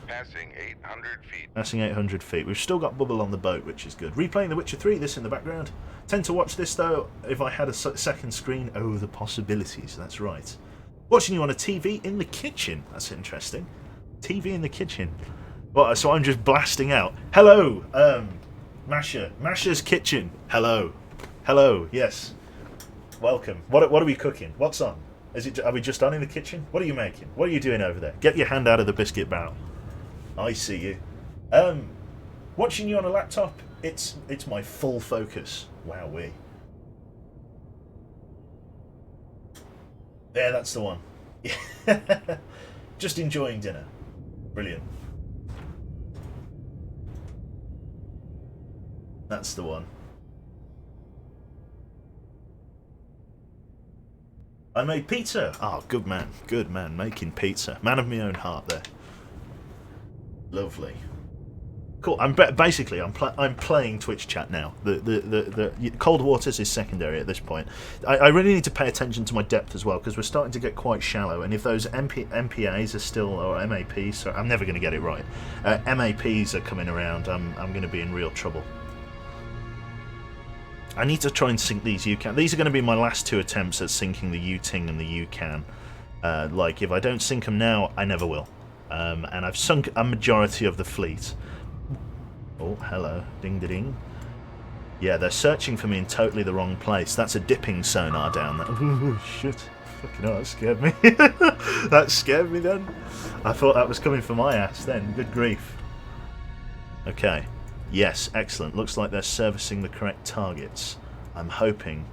Passing 800 feet. Passing 800 feet. We've still got Bubble on the boat, which is good. Replaying The Witcher 3, this in the background. Tend to watch this, though, if I had a second screen. Oh, the possibilities. That's right. Watching you on a TV in the kitchen. That's interesting. TV in the kitchen. Well, so I'm just blasting out. Hello, Masha. Masha's kitchen. Hello. Hello, yes. Welcome. What are we cooking? What's on? Are we just on in the kitchen? What are you making? What are you doing over there? Get your hand out of the biscuit barrel. I see you. Watching you on a laptop, it's my full focus. Wowee. There, that's the one. Just enjoying dinner. Brilliant. That's the one. I made pizza. Oh, good man, making pizza. Man of my own heart there. Lovely. Cool. I'm playing Twitch chat now. The Cold Waters is secondary at this point. I really need to pay attention to my depth as well because we're starting to get quite shallow. And if those MPAs are still, or MAPs, sorry, I'm never going to get it right. MAPs are coming around. I'm going to be in real trouble. I need to try and sink these UCAN. These are going to be my last two attempts at sinking the U-Ting and the UCAN. Like, if I don't sink them now, I never will. And I've sunk a majority of the fleet. Oh, hello. Ding-da-ding. Yeah, they're searching for me in totally the wrong place. That's a dipping sonar down there. Oh, shit. Fucking hell, that scared me. That scared me then. I thought that was coming for my ass then. Good grief. Okay. Yes, excellent. Looks like they're servicing the correct targets. I'm hoping.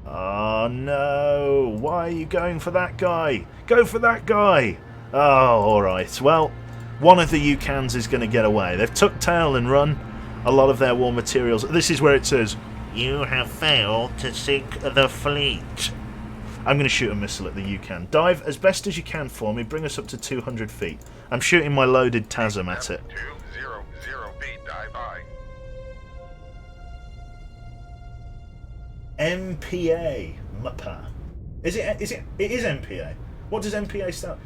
Oh no! Why are you going for that guy? Go for that guy! Oh, alright. Well, one of the UCANs is going to get away. They've took tail and run a lot of their war materials. This is where it says, "You have failed to sink the fleet." I'm going to shoot a missile at the UCAN. Dive as best as you can for me. Bring us up to 200 feet. I'm shooting my loaded TASM at it. 200 feet, dive by. MPA. MPA. Is it? It is MPA. What does MPA stand?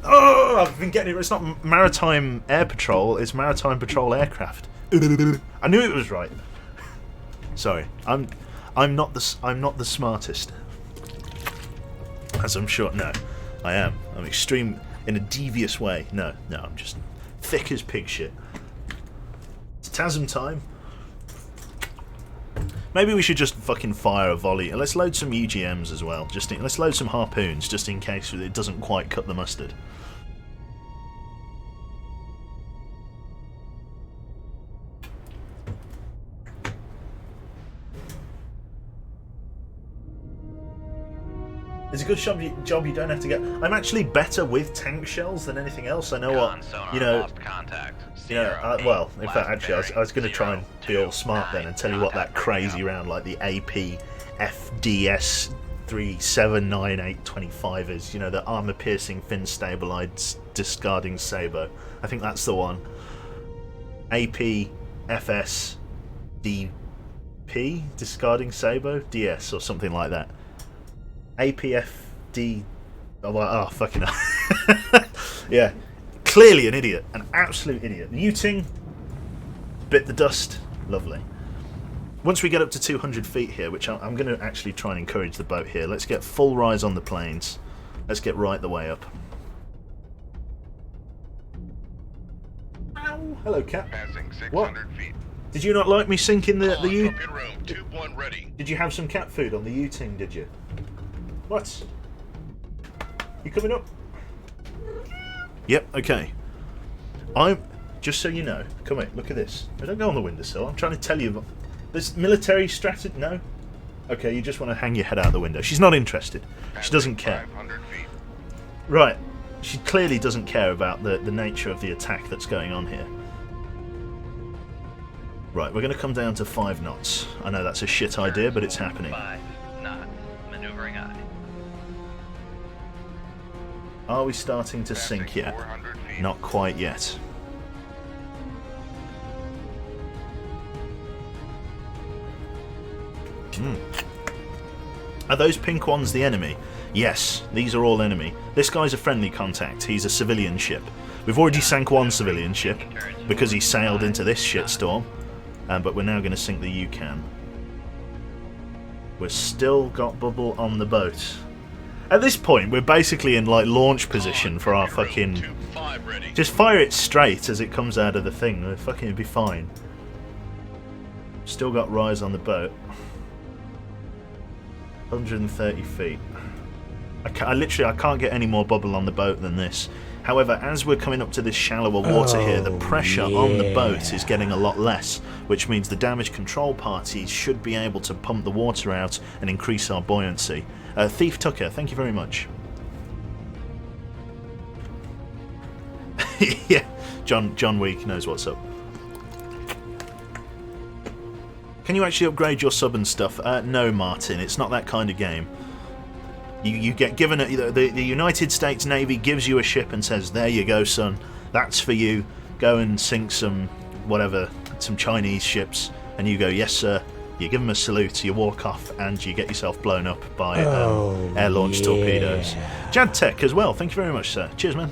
Oh, I've been getting it. It's not Maritime Air Patrol. It's Maritime Patrol Aircraft. I knew it was right. Sorry, I'm not the smartest. As I'm sure. No, I am. I'm extreme in a devious way. No, I'm just thick as pig shit. It's TASM time. Maybe we should just fucking fire a volley. Let's load some UGMs as well. Let's load some harpoons just in case it doesn't quite cut the mustard. It's a good job you don't have to get. I'm actually better with tank shells than anything else. I know what, you know. Lost contact. Well, in fact, actually, I was going to try and be all smart then and tell you what that crazy round like the AP FDS 379825 is. You know, the armor-piercing, fin-stabilized, discarding sabot. I think that's the one. AP FS DP discarding sabot DS or something like that. APFD. Oh, fucking hell. Yeah. Clearly an idiot. An absolute idiot. The U-Ting bit the dust. Lovely. Once we get up to 200 feet here, which I'm going to actually try and encourage the boat here, let's get full rise on the planes. Let's get right the way up. Ow! Hello, cat. Passing 600 What? feet. Did you not like me sinking the U? Up in room. Tube 1 ready. Did you have some cat food on the U-ting, did you? What? You coming up? Yep, okay. I'm... Just so you know, come here, look at this. I don't go on the windowsill, I'm trying to tell you... There's military strategy... No? Okay, you just want to hang your head out the window. She's not interested. She doesn't care. 500 feet. Right. She clearly doesn't care about the nature of the attack that's going on here. Right, we're going to come down to 5 knots. I know that's a shit idea, but it's happening. 5 knots. Maneuvering aye. Are we starting to sink Passing yet? 400 feet. Not quite yet. Are those pink ones the enemy? Yes, these are all enemy. This guy's a friendly contact. He's a civilian ship. We've already sank one civilian ship because he sailed into this shitstorm, but we're now going to sink the UCAN. We've still got bubble on the boat. At this point, we're basically in like launch position for our fucking... Tube 5 ready. Just fire it straight as it comes out of the thing. It'll fucking be fine. Still got rise on the boat. 130 feet. I can't get any more bubble on the boat than this. However, as we're coming up to this shallower water here, the pressure on the boat is getting a lot less, which means the damage control party should be able to pump the water out and increase our buoyancy. Thief Tucker, thank you very much. Yeah, John Week knows what's up. Can you actually upgrade your sub and stuff? No, Martin, it's not that kind of game. You get given the United States Navy gives you a ship and says, there you go, son, that's for you. Go and sink some some Chinese ships, and you go, yes sir. You give them a salute, you walk off, and you get yourself blown up by air launched torpedoes. Jad Tech as well, thank you very much, sir. Cheers, man.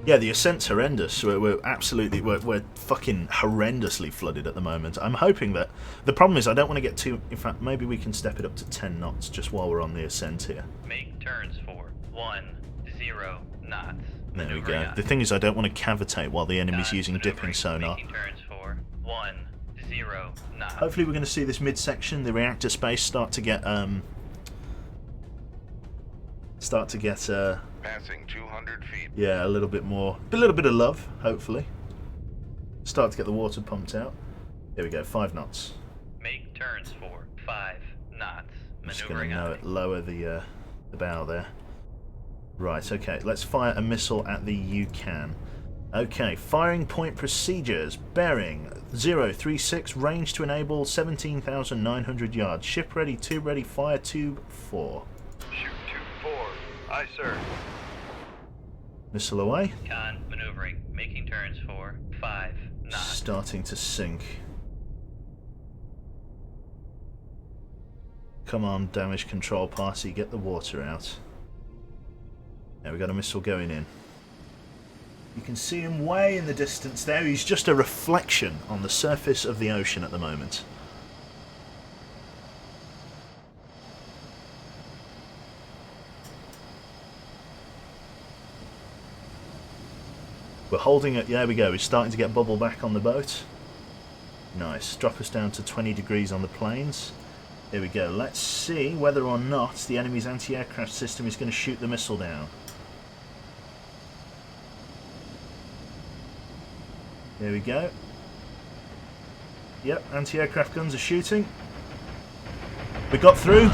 Yeah, the ascent's horrendous. We're fucking horrendously flooded at the moment. I'm hoping that... The problem is I don't want to get too... In fact, maybe we can step it up to 10 knots just while we're on the ascent here. Make turns for 10 knots. There we go. The thing is I don't want to cavitate while the enemy's using dipping sonar. Making turns for 10 knots. Hopefully we're going to see this midsection, the reactor space, start to get Passing 200 feet. yeah, a little bit of love, hopefully. Start to get the water pumped out. Here we go, 5 knots. Make turns for 5 knots. I'm just going Maneuvering to lower the bow there. Right, okay, let's fire a missile at the UCAN. Okay, firing point procedures. Bearing 036, range to enable 17,900 yards. Ship ready, tube ready, fire tube 4. Shoot tube 4. Aye, sir. Missile away. Con maneuvering. Making turns for 5 knots. Starting to sink. Come on, damage control party, get the water out. Now we got a missile going in. You can see him way in the distance there. He's just a reflection on the surface of the ocean at the moment. We're holding it. There we go. We're starting to get bubble back on the boat. Nice. Drop us down to 20 degrees on the planes. Here we go. Let's see whether or not the enemy's anti-aircraft system is going to shoot the missile down. There we go. Yep, anti-aircraft guns are shooting. We got through.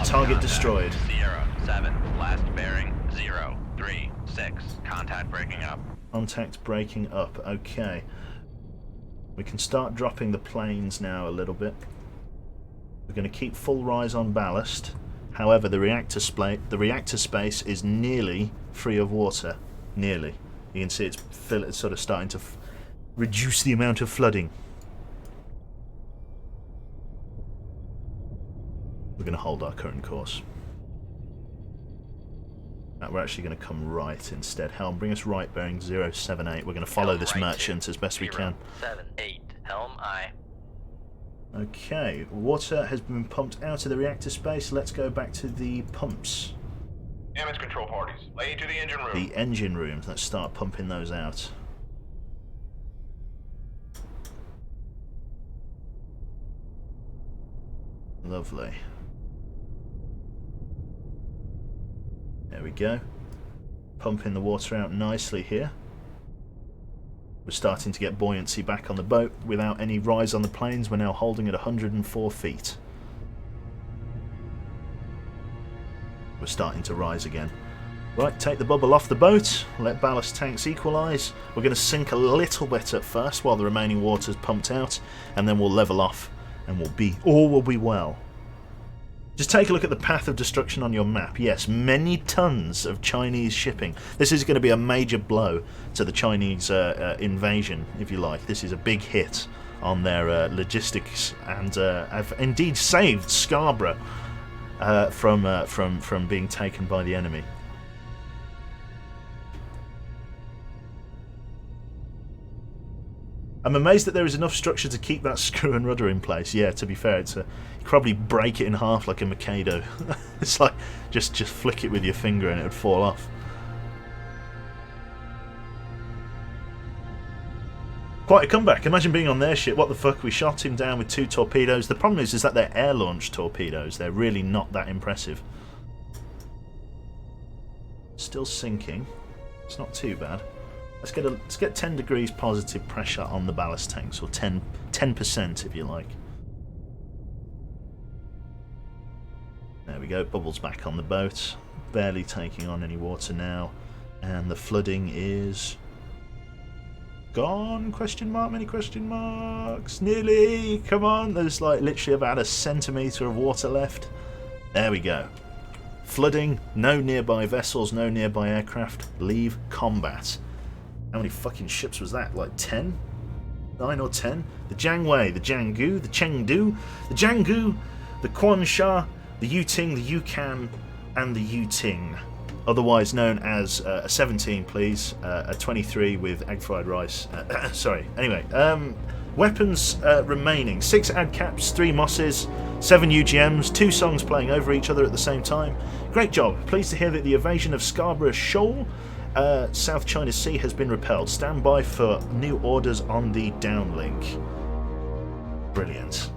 Target destroyed. Sierra 7, last bearing 036. Contact breaking up. Contact breaking up. Okay. We can start dropping the planes now a little bit. We're going to keep full rise on ballast. However, the reactor space is nearly free of water. Nearly. You can see it's sort of starting to reduce the amount of flooding. We're going to hold our current course. We're actually going to come right instead. Helm, bring us right, bearing 078. We're going to follow this merchant as best we can. 078, helm aye. Okay, water has been pumped out of the reactor space. Let's go back to the pumps. Damage control parties. Lay to the engine room. The engine rooms. Let's start pumping those out. Lovely. There we go. Pumping the water out nicely here. We're starting to get buoyancy back on the boat without any rise on the planes. We're now holding at 104 feet. We're starting to rise again. Right, take the bubble off the boat, let ballast tanks equalise. We're going to sink a little bit at first while the remaining water's pumped out, and then we'll level off and all will be well. Just take a look at the path of destruction on your map. Yes, many tons of Chinese shipping. This is going to be a major blow to the Chinese invasion, if you like. This is a big hit on their logistics, and have indeed saved Scarborough from being taken by the enemy. I'm amazed that there is enough structure to keep that screw and rudder in place. Yeah, to be fair, you probably break it in half like a Mikado. It's like just flick it with your finger and it would fall off. Quite a comeback. Imagine being on their ship. What the fuck? We shot him down with 2 torpedoes. The problem is that they're air-launched torpedoes. They're really not that impressive. Still sinking. It's not too bad. Let's get 10 degrees positive pressure on the ballast tanks, or 10% if you like. There we go, bubbles back on the boat, barely taking on any water now, and the flooding is gone? Question mark? Many question marks? Nearly. Come on, there's like literally about a centimetre of water left. There we go. Flooding, no nearby vessels, no nearby aircraft. Leave combat. How many fucking ships was that? Like 10? 9 or 10? The Jiangwei, the Jianggu, the Chengdu, the Jianggu, the Quansha, the Yuting, the Yukon, and the Yuting. Otherwise known as a 17, please. A 23 with egg fried rice. Sorry. Anyway, weapons remaining. 6 ADCAPs, 3 Mosses, 7 UGMs, 2 songs playing over each other at the same time. Great job. Pleased to hear that the evasion of Scarborough Shoal, South China Sea, has been repelled. Stand by for new orders on the downlink. Brilliant.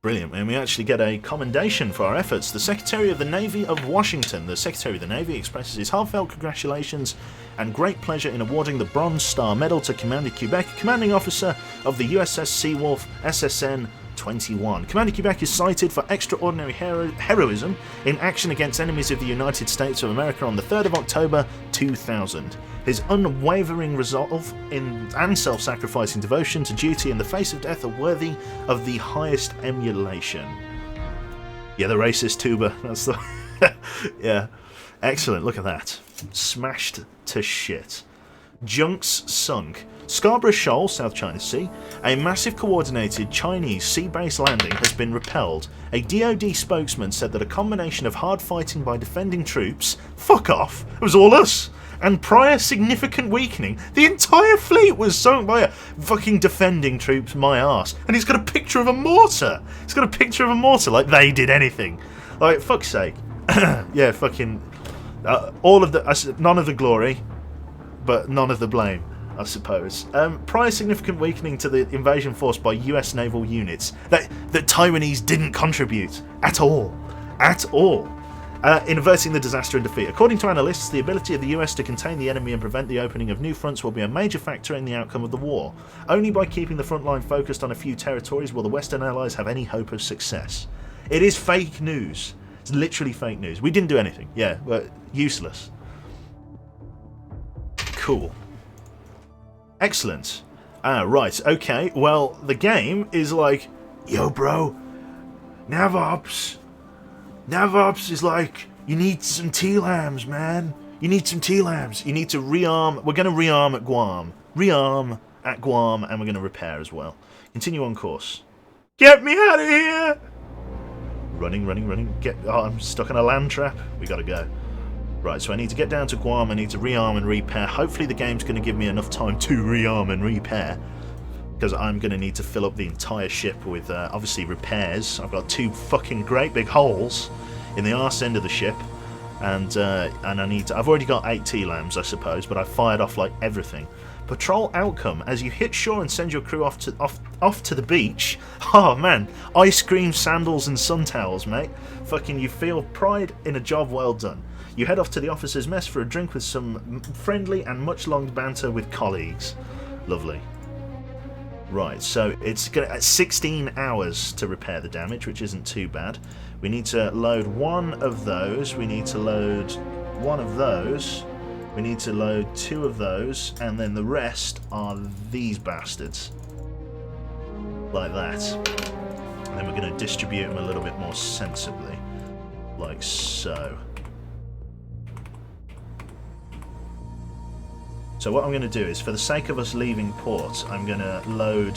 Brilliant, and we actually get a commendation for our efforts. The Secretary of the Navy of Washington, the Secretary of the Navy, expresses his heartfelt congratulations and great pleasure in awarding the Bronze Star Medal to Commander Quebec, Commanding Officer of the USS Seawolf, SSN 21. Commander Quebec is cited for extraordinary heroism in action against enemies of the United States of America on the 3rd of October 2000. His unwavering resolve and self-sacrificing devotion to duty in the face of death are worthy of the highest emulation. Yeah, the racist tuba. That's the... yeah. Excellent, look at that. Smashed to shit. Junks sunk. Scarborough Shoal, South China Sea, a massive coordinated Chinese sea-based landing has been repelled. A DoD spokesman said that a combination of hard fighting by defending troops, fuck off, it was all us, and prior significant weakening, the entire fleet was sunk by a fucking defending troops, my arse. And he's got a picture of a mortar. He's got a picture of a mortar, like they did anything. Like, fuck's sake. Yeah, fucking... none of the glory, but none of the blame, I suppose. Prior significant weakening to the invasion force by US naval units that Taiwanese didn't contribute at all. At all. In averting the disaster and defeat. According to analysts, the ability of the US to contain the enemy and prevent the opening of new fronts will be a major factor in the outcome of the war. Only by keeping the front line focused on a few territories will the Western Allies have any hope of success. It is fake news. It's literally fake news. We didn't do anything. Yeah, we're useless. Cool. Excellent. Right, okay. Well, the game is like, yo, bro, NavOps is like, you need some TLAMs, man. You need some TLAMs. You need to rearm. We're going to rearm at Guam. Rearm at Guam, and we're going to repair as well. Continue on course. Get me out of here! Running. I'm stuck in a land trap. We got to go. Right, so I need to get down to Guam. I need to rearm and repair. Hopefully the game's going to give me enough time to rearm and repair because I'm going to need to fill up the entire ship with obviously repairs. I've got 2 fucking great big holes in the arse end of the ship, and I need to, I've already got 8 T-lambs, I suppose, but I fired off like everything. Patrol outcome: as you hit shore and send your crew off to the beach. Oh man, ice cream, sandals, and sun towels, mate. Fucking, you feel pride in a job well done. You head off to the officers' mess for a drink with some friendly and much-longed banter with colleagues. Lovely. Right, so it's going to 16 hours to repair the damage, which isn't too bad. We need to load 1 of those. We need to load 1 of those. We need to load 2 of those, and then the rest are these bastards. Like that. And then we're going to distribute them a little bit more sensibly. Like so. So what I'm going to do is, for the sake of us leaving port, I'm going to load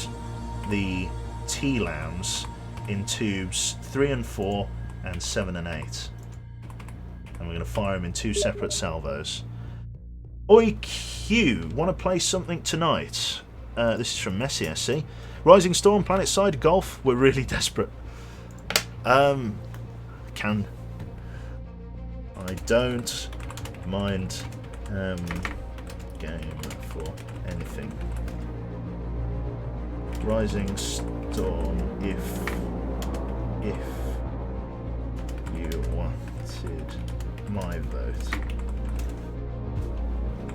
the T-lambs in tubes 3 and 4 and 7 and 8. And we're going to fire them in 2 separate salvos. Oi Q, want to play something tonight? This is from Messi, I see. Rising Storm, Planet Side, Golf, we're really desperate. I don't mind game for anything. Rising Storm, if you wanted my vote.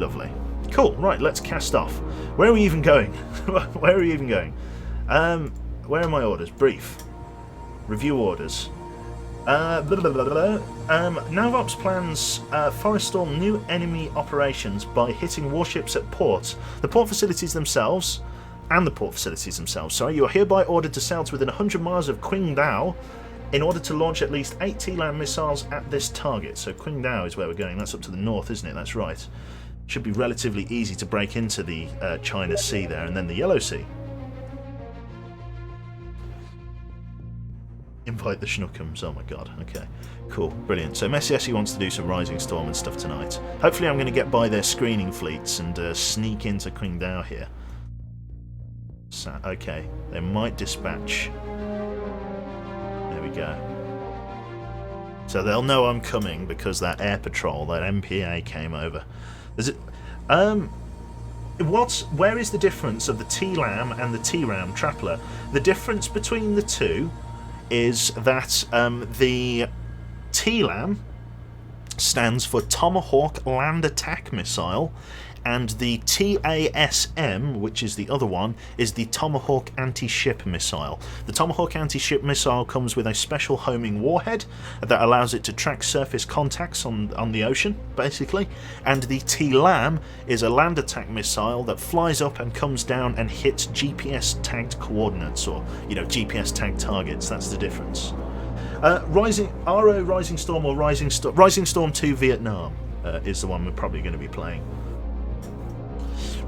Lovely. Cool, right, let's cast off. Where are we even going? Where are we even going? Where are my orders? Brief. Review orders. Navops plans forestall new enemy operations by hitting warships at ports. The port facilities themselves, sorry, you are hereby ordered to sail to within 100 miles of Qingdao in order to launch at least 8 T-land missiles at this target. So Qingdao is where we're going. That's up to the north, isn't it? That's right. Should be relatively easy to break into the China Sea there, and then the Yellow Sea. Invite the Schnookums. Oh my god. Okay. Cool. Brilliant. So Messi wants to do some Rising Storm and stuff tonight. Hopefully I'm going to get by their screening fleets and sneak into Qingdao here. So, okay. They might dispatch. There we go. So they'll know I'm coming because that air patrol, that MPA came over. Is it? Where is the difference of the T-Lam and the T-Ram Trappler? The difference between the two is that the T-Lam stands for Tomahawk Land Attack Missile, and the TASM, which is the other one, is the Tomahawk Anti-Ship Missile. The Tomahawk Anti-Ship Missile comes with a special homing warhead that allows it to track surface contacts on the ocean, basically, and the T-LAM is a land attack missile that flies up and comes down and hits GPS-tagged coordinates, or, GPS-tagged targets. That's the difference. Rising Storm or Rising Storm 2 Vietnam is the one we're probably going to be playing.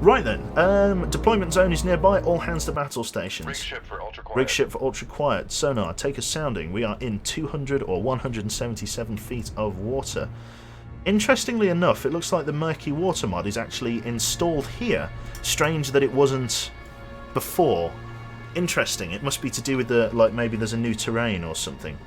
Right then, deployment zone is nearby, all hands to battle stations. Rig ship for ultra quiet. Rig ship for ultra quiet. Sonar, take a sounding. We are in 200 or 177 feet of water. Interestingly enough, it looks like the murky water mod is actually installed here. Strange that it wasn't before. Interesting, it must be to do with maybe there's a new terrain or something.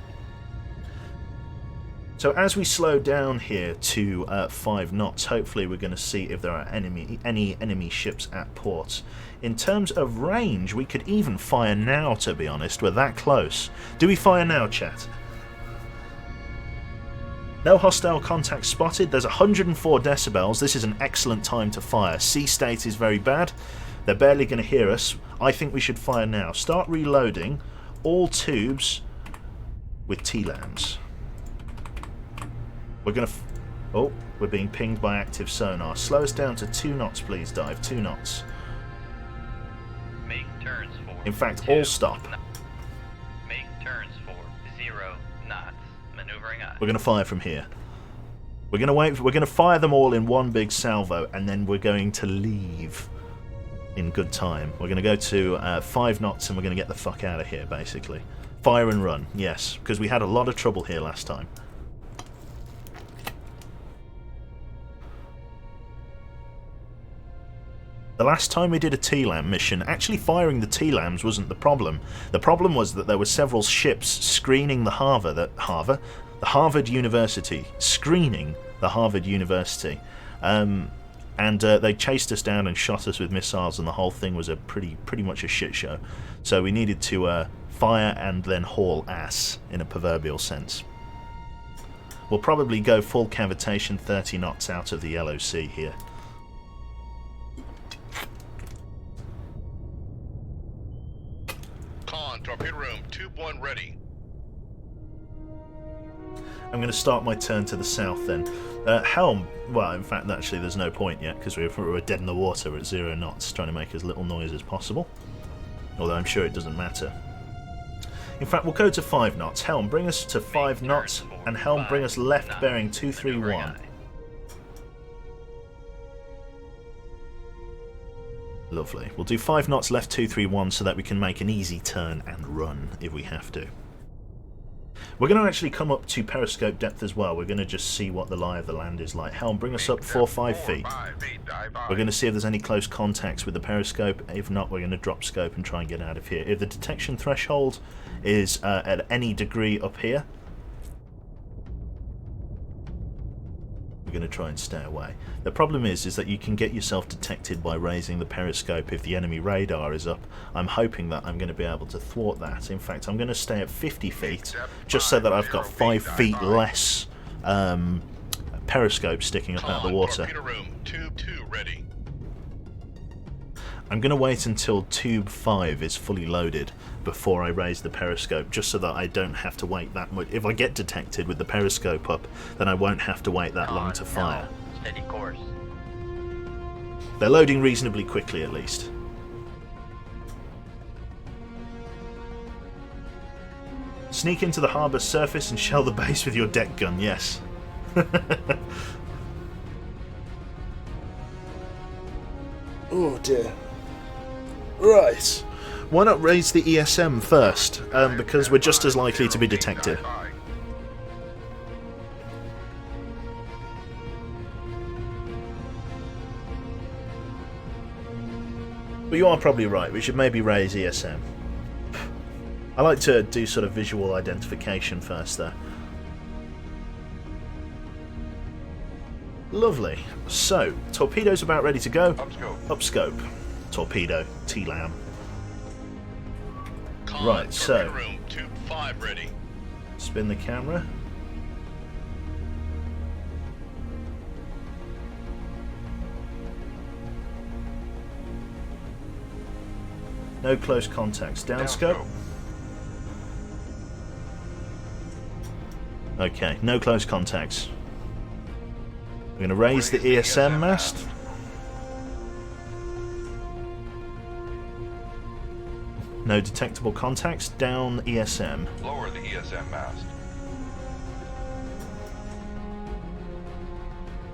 So as we slow down here to 5 knots, hopefully we're going to see if there are any enemy ships at port. In terms of range, we could even fire now, to be honest. We're that close. Do we fire now, chat? No hostile contact spotted. There's 104 decibels. This is an excellent time to fire. Sea state is very bad. They're barely going to hear us. I think we should fire now. Start reloading all tubes with T-lambs. We're going to... Oh, we're being pinged by active sonar. Slow us down to 2 knots, please, Dive. 2 knots. Make turns for... In fact, 2 all stop. Make turns for 0 knots. Maneuvering us. We're going to fire from here. We're going to wait. We're going to fire them all in one big salvo, and then we're going to leave in good time. We're going to go to 5 knots, and we're going to get the fuck out of here, basically. Fire and run, yes, because we had a lot of trouble here last time. The last time we did a T-LAM mission, actually firing the T-LAMs wasn't the problem. The problem was that there were several ships screening the Harvard University, screening the Harvard University. And they chased us down and shot us with missiles, and the whole thing was a pretty much a shit show. So we needed to fire and then haul ass, in a proverbial sense. We'll probably go full cavitation 30 knots out of the LOC here. Con, torpedo room, tube 1 ready. I'm going to start my turn to the south then. Helm, well, in fact, actually, there's no point yet, because we're dead in the water. We're at 0 knots, trying to make as little noise as possible. Although I'm sure it doesn't matter. In fact, we'll go to 5 knots. Helm, bring us to 5 knots, and Helm, bring us left bearing 231. Lovely. We'll do 5 knots left 231 so that we can make an easy turn and run if we have to. We're going to actually come up to periscope depth as well. We're going to just see what the lie of the land is like. Helm, bring us up 4-5 feet. We're going to see if there's any close contacts with the periscope. If not, we're going to drop scope and try and get out of here. If the detection threshold is at any degree up here, we're going to try and stay away. The problem is that you can get yourself detected by raising the periscope if the enemy radar is up. I'm hoping that I'm going to be able to thwart that. In fact, I'm going to stay at 50 feet just so that I've got 5 feet less periscope sticking up out of the water. Torpedo room, tube 2 ready. I'm going to wait until tube 5 is fully loaded before I raise the periscope, just so that I don't have to wait that much. If I get detected with the periscope up, then I won't have to wait that long to fire. Steady course. They're loading reasonably quickly, at least. Sneak into the harbour surface and shell the base with your deck gun, yes. Oh dear. Right. Why not raise the ESM first? Because we're just as likely to be detected. But you are probably right. We should maybe raise ESM. I like to do sort of visual identification first, though. Lovely. So, torpedo's about ready to go. Up scope. Torpedo. T-LAM. Right, so Room, tube 5 ready. spin the camera. No close contacts. Downscope. Okay, no close contacts. We're going to raise the ESM mast. No detectable contacts. Down ESM. Lower the ESM mast.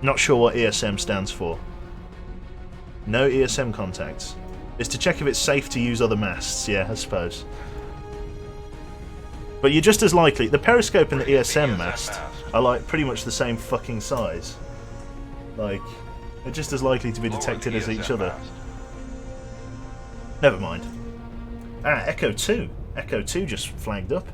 Not sure what ESM stands for. No ESM contacts. It's to check if it's safe to use other masts, yeah, I suppose. But you're just as likely. The periscope and the ESM mast are like pretty much the same fucking size. Like, they're just as likely to be detected as each other. Never mind. Ah, Echo 2. Echo 2 just flagged up.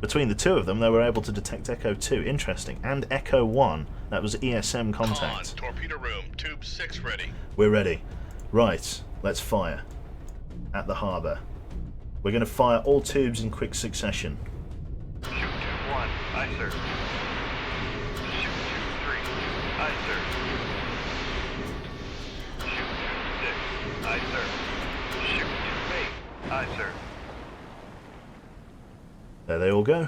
Between the two of them, they were able to detect Echo 2. Interesting. And Echo 1. That was ESM contact. Torpedo room, tube 6 ready. We're ready. Right, let's fire. At the harbour. We're going to fire all tubes in quick succession. Shoot tube 1. Aye, sir. Shoot tube 3. Aye, sir. Shoot tube 6. Aye, sir. Shoot tube 8. Aye, sir. There they all go.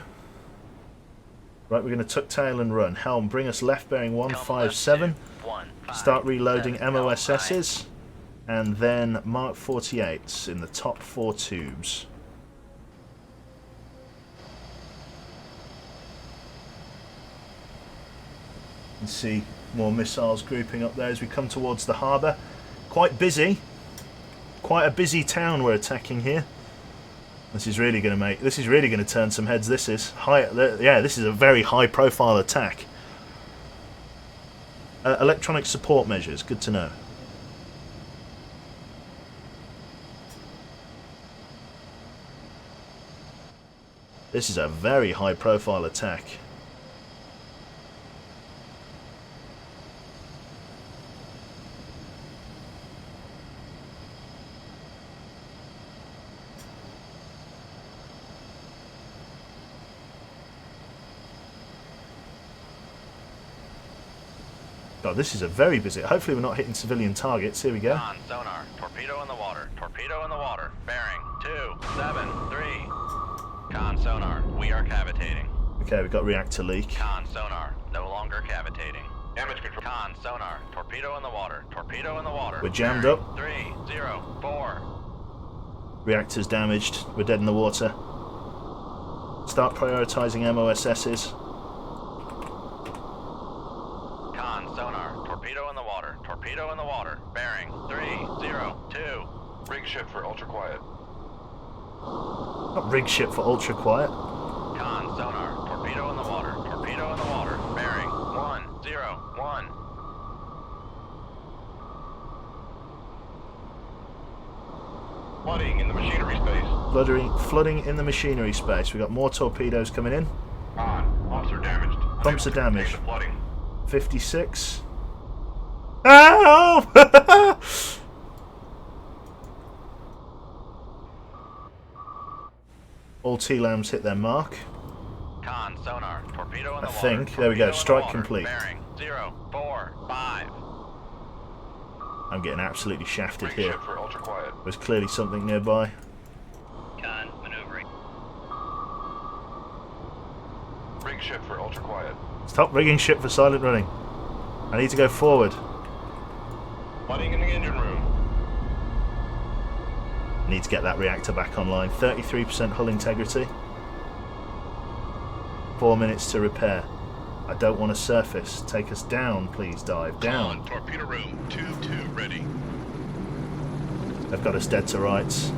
Right, we're going to tuck tail and run. Helm, bring us left bearing 157. Start reloading MOSS's. And then Mark 48s in the top 4 tubes. You can see more missiles grouping up there as we come towards the harbour. Quite busy. Quite a busy town we're attacking here. This is really going to turn some heads. This is this is a very high-profile attack. Electronic support measures, good to know. This is a very high-profile attack. God, this is a very busy. Hopefully we're not hitting civilian targets. Here we go. Con, sonar, torpedo in the water, torpedo in the water, bearing 273. Con, sonar, we are cavitating. Okay, we've got reactor leak. Con, sonar, no longer cavitating. Damage control. Con, sonar, torpedo in the water, torpedo in the water. We're jammed bearing up. 304. Reactor's damaged. We're dead in the water. Start prioritising MOSS's. Con, sonar, torpedo in the water, torpedo in the water, bearing 302. Rig ship for ultra quiet. Not rig ship for ultra quiet. Con, sonar, torpedo in the water, torpedo in the water, bearing 101. Flooding in the machinery space. Flooding in the machinery space. We've got more torpedoes coming in. On. Pumps are damaged. Pumps are damaged. The flooding. 56. Ow! All T-lambs hit their mark. Con, sonar, torpedo in the I water. think. There we go. torpedo in the Strike water, complete. Bearing 045. I'm getting absolutely shafted Rig here. ship for ultra quiet. There's clearly something nearby. Con, maneuvering. Rig ship for ultra quiet. Stop rigging ship for silent running. I need to go forward. Flooding in the engine room. Need to get that reactor back online. 33% hull integrity. 4 minutes to repair. I don't want to surface. Take us down, please. Dive down. Con, torpedo room, tube 2 ready. They've got us dead to rights.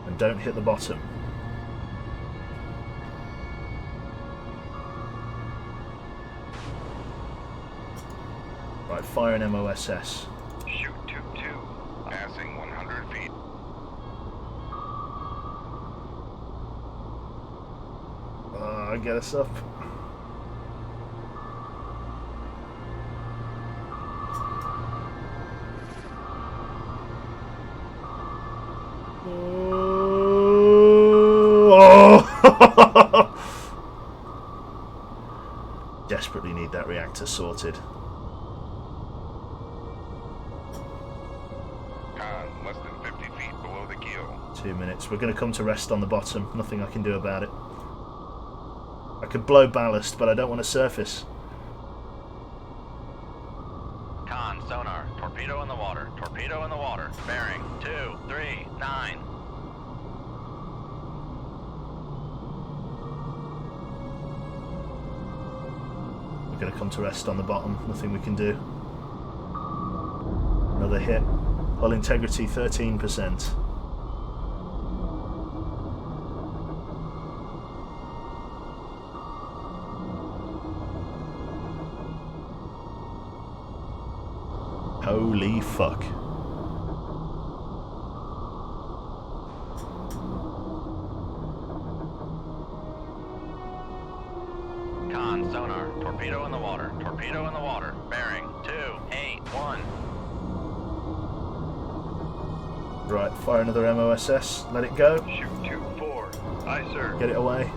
And don't hit the bottom. Right, fire an MOSS. Shoot tube 2. Passing 100 feet. Get us up. Oh! Desperately need that reactor sorted. Con, less than 50 feet below the keel. 2 minutes. We're going to come to rest on the bottom. Nothing I can do about it. I could blow ballast, but I don't want to surface. Con, sonar, torpedo in the water, torpedo in the water, bearing 239. We're going to come to rest on the bottom. Nothing we can do. Another hit. Hull integrity 13%. Holy fuck. Con, sonar, torpedo in the water, torpedo in the water, bearing 281. Right, fire another MOSS. Let it go. Shoot tube 4. Aye, sir. Get it away.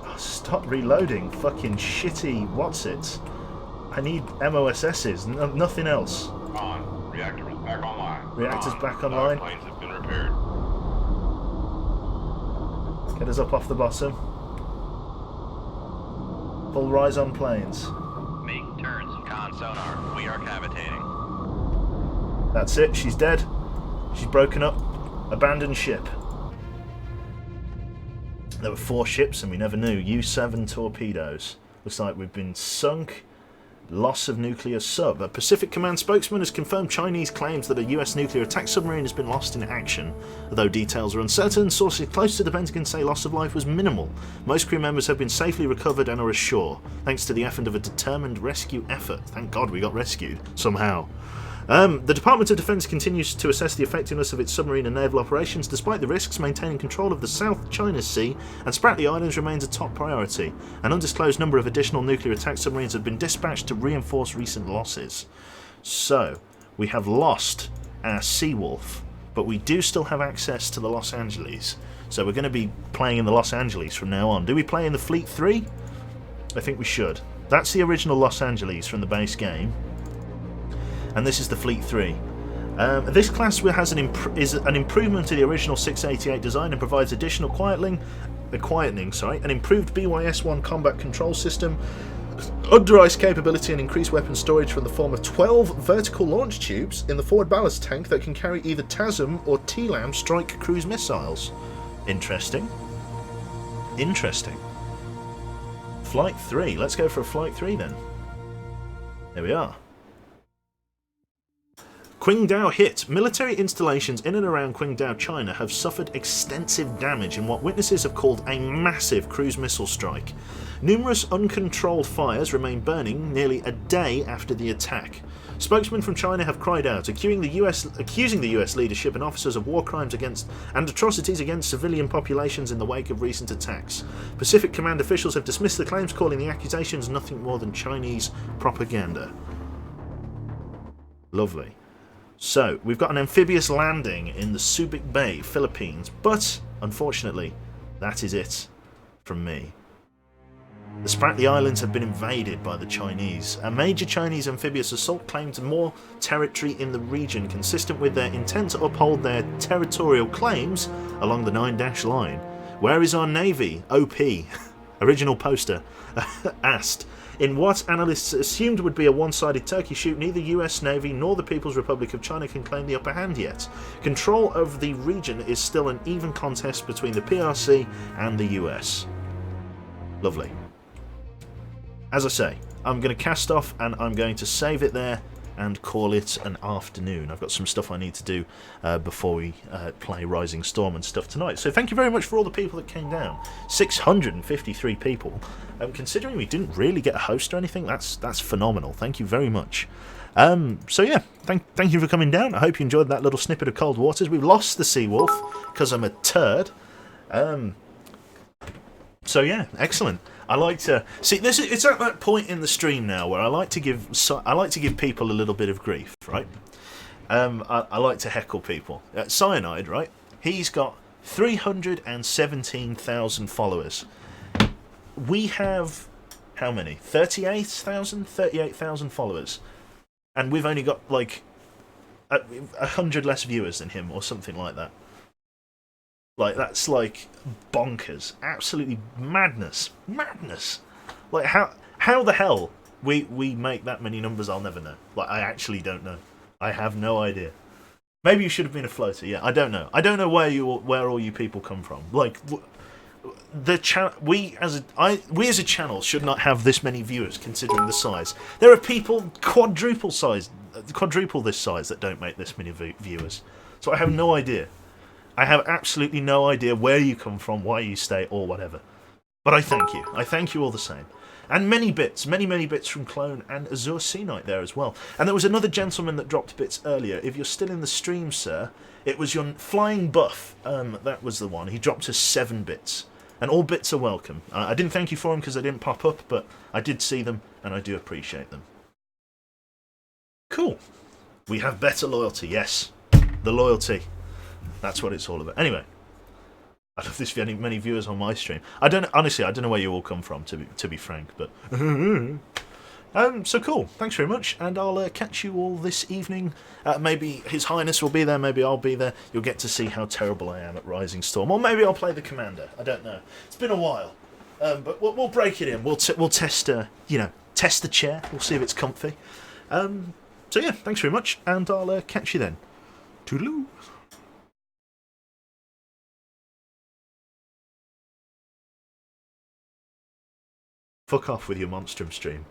Oh, stop reloading. Fucking shitty what's-its. I need MOSS's, nothing else. On. Reactor is back online. Reactor's On. back online. Planes have been repaired. Get us up off the bottom. Full rise on planes. Make turns. Con, sonar, we are cavitating. That's it, she's dead. She's broken up. Abandoned ship. There were 4 ships and we never knew. U-7 torpedoes. Looks like we've been sunk. Loss of nuclear sub. A Pacific Command spokesman has confirmed Chinese claims that a US nuclear attack submarine has been lost in action. Although details are uncertain, sources close to the Pentagon say loss of life was minimal. Most crew members have been safely recovered and are ashore, thanks to the effort of a determined rescue effort. Thank God we got rescued, somehow. The Department of Defense continues to assess the effectiveness of its submarine and naval operations. Despite the risks, maintaining control of the South China Sea and Spratly Islands remains a top priority. An undisclosed number of additional nuclear attack submarines have been dispatched to reinforce recent losses. So, we have lost our Seawolf, but we do still have access to the Los Angeles. So we're going to be playing in the Los Angeles from now on. Do we play in the Fleet 3? I think we should. That's the original Los Angeles from the base game. And this is the Fleet 3. This class is an improvement to the original 688 design and provides additional quietening, an improved BYS-1 combat control system, under ice capability and increased weapon storage from the form of 12 vertical launch tubes in the forward ballast tank that can carry either TASM or TLAM strike cruise missiles. Interesting. Interesting. Flight 3. Let's go for a Flight 3 then. There we are. Qingdao hit. Military installations in and around Qingdao, China have suffered extensive damage in what witnesses have called a massive cruise missile strike. Numerous uncontrolled fires remain burning nearly a day after the attack. Spokesmen from China have cried out, accusing the US leadership and officers of war crimes against and atrocities against civilian populations in the wake of recent attacks. Pacific Command officials have dismissed the claims, calling the accusations nothing more than Chinese propaganda. Lovely. So, we've got an amphibious landing in the Subic Bay, Philippines, but, unfortunately, that is it from me. The Spratly Islands have been invaded by the Chinese. A major Chinese amphibious assault claimed more territory in the region, consistent with their intent to uphold their territorial claims along the 9-dash line. Where is our navy? OP. Original poster. Asked. In what analysts assumed would be a one-sided turkey shoot, neither US Navy nor the People's Republic of China can claim the upper hand yet. Control of the region is still an even contest between the PRC and the US. Lovely. As I say, I'm going to cast off and I'm going to save it there and call it an afternoon. I've got some stuff I need to do before we play Rising Storm and stuff tonight. So thank you very much for all the people that came down. 653 people. Considering we didn't really get a host or anything, that's phenomenal. Thank you very much. So yeah, thank you for coming down. I hope you enjoyed that little snippet of Cold Waters. We've lost the Seawolf because I'm a turd. So yeah, excellent. I like to see this. It's at that point in the stream now where I like to give people a little bit of grief, right? I like to heckle people. Cyanide, right? He's got 317,000 followers. We have how many? 38,000 followers, and we've only got like 100 less viewers than him, or something like that. Like, that's like bonkers. Absolutely madness. Madness. Like, how the hell we make that many numbers, I'll never know. Like, I actually don't know. I have no idea. Maybe you should have been a floater. Yeah, I don't know. I don't know where all you people come from. Like, we as a channel should not have this many viewers, considering the size. There are people quadruple this size that don't make this many viewers. So I have no idea. I have absolutely no idea where you come from, why you stay, or whatever. But I thank you. I thank you all the same. And many bits from Clone and Azure Sea Knight there as well. And there was another gentleman that dropped bits earlier. If you're still in the stream, sir, it was your Flying Buff. That was the one. He dropped us 7 bits. And all bits are welcome. I didn't thank you for them because they didn't pop up, but I did see them, and I do appreciate them. Cool. We have better loyalty, yes. The loyalty. That's what it's all about. Anyway, I love this many viewers on my stream. Honestly, I don't know where you all come from, to be frank, but so cool. Thanks very much, and I'll catch you all this evening. Maybe His Highness will be there. Maybe I'll be there. You'll get to see how terrible I am at Rising Storm, or maybe I'll play the Commander. I don't know. It's been a while, but we'll break it in. We'll test test the chair. We'll see if it's comfy. So yeah, thanks very much, and I'll catch you then. Toodaloo. Fuck off with your Monstrum stream.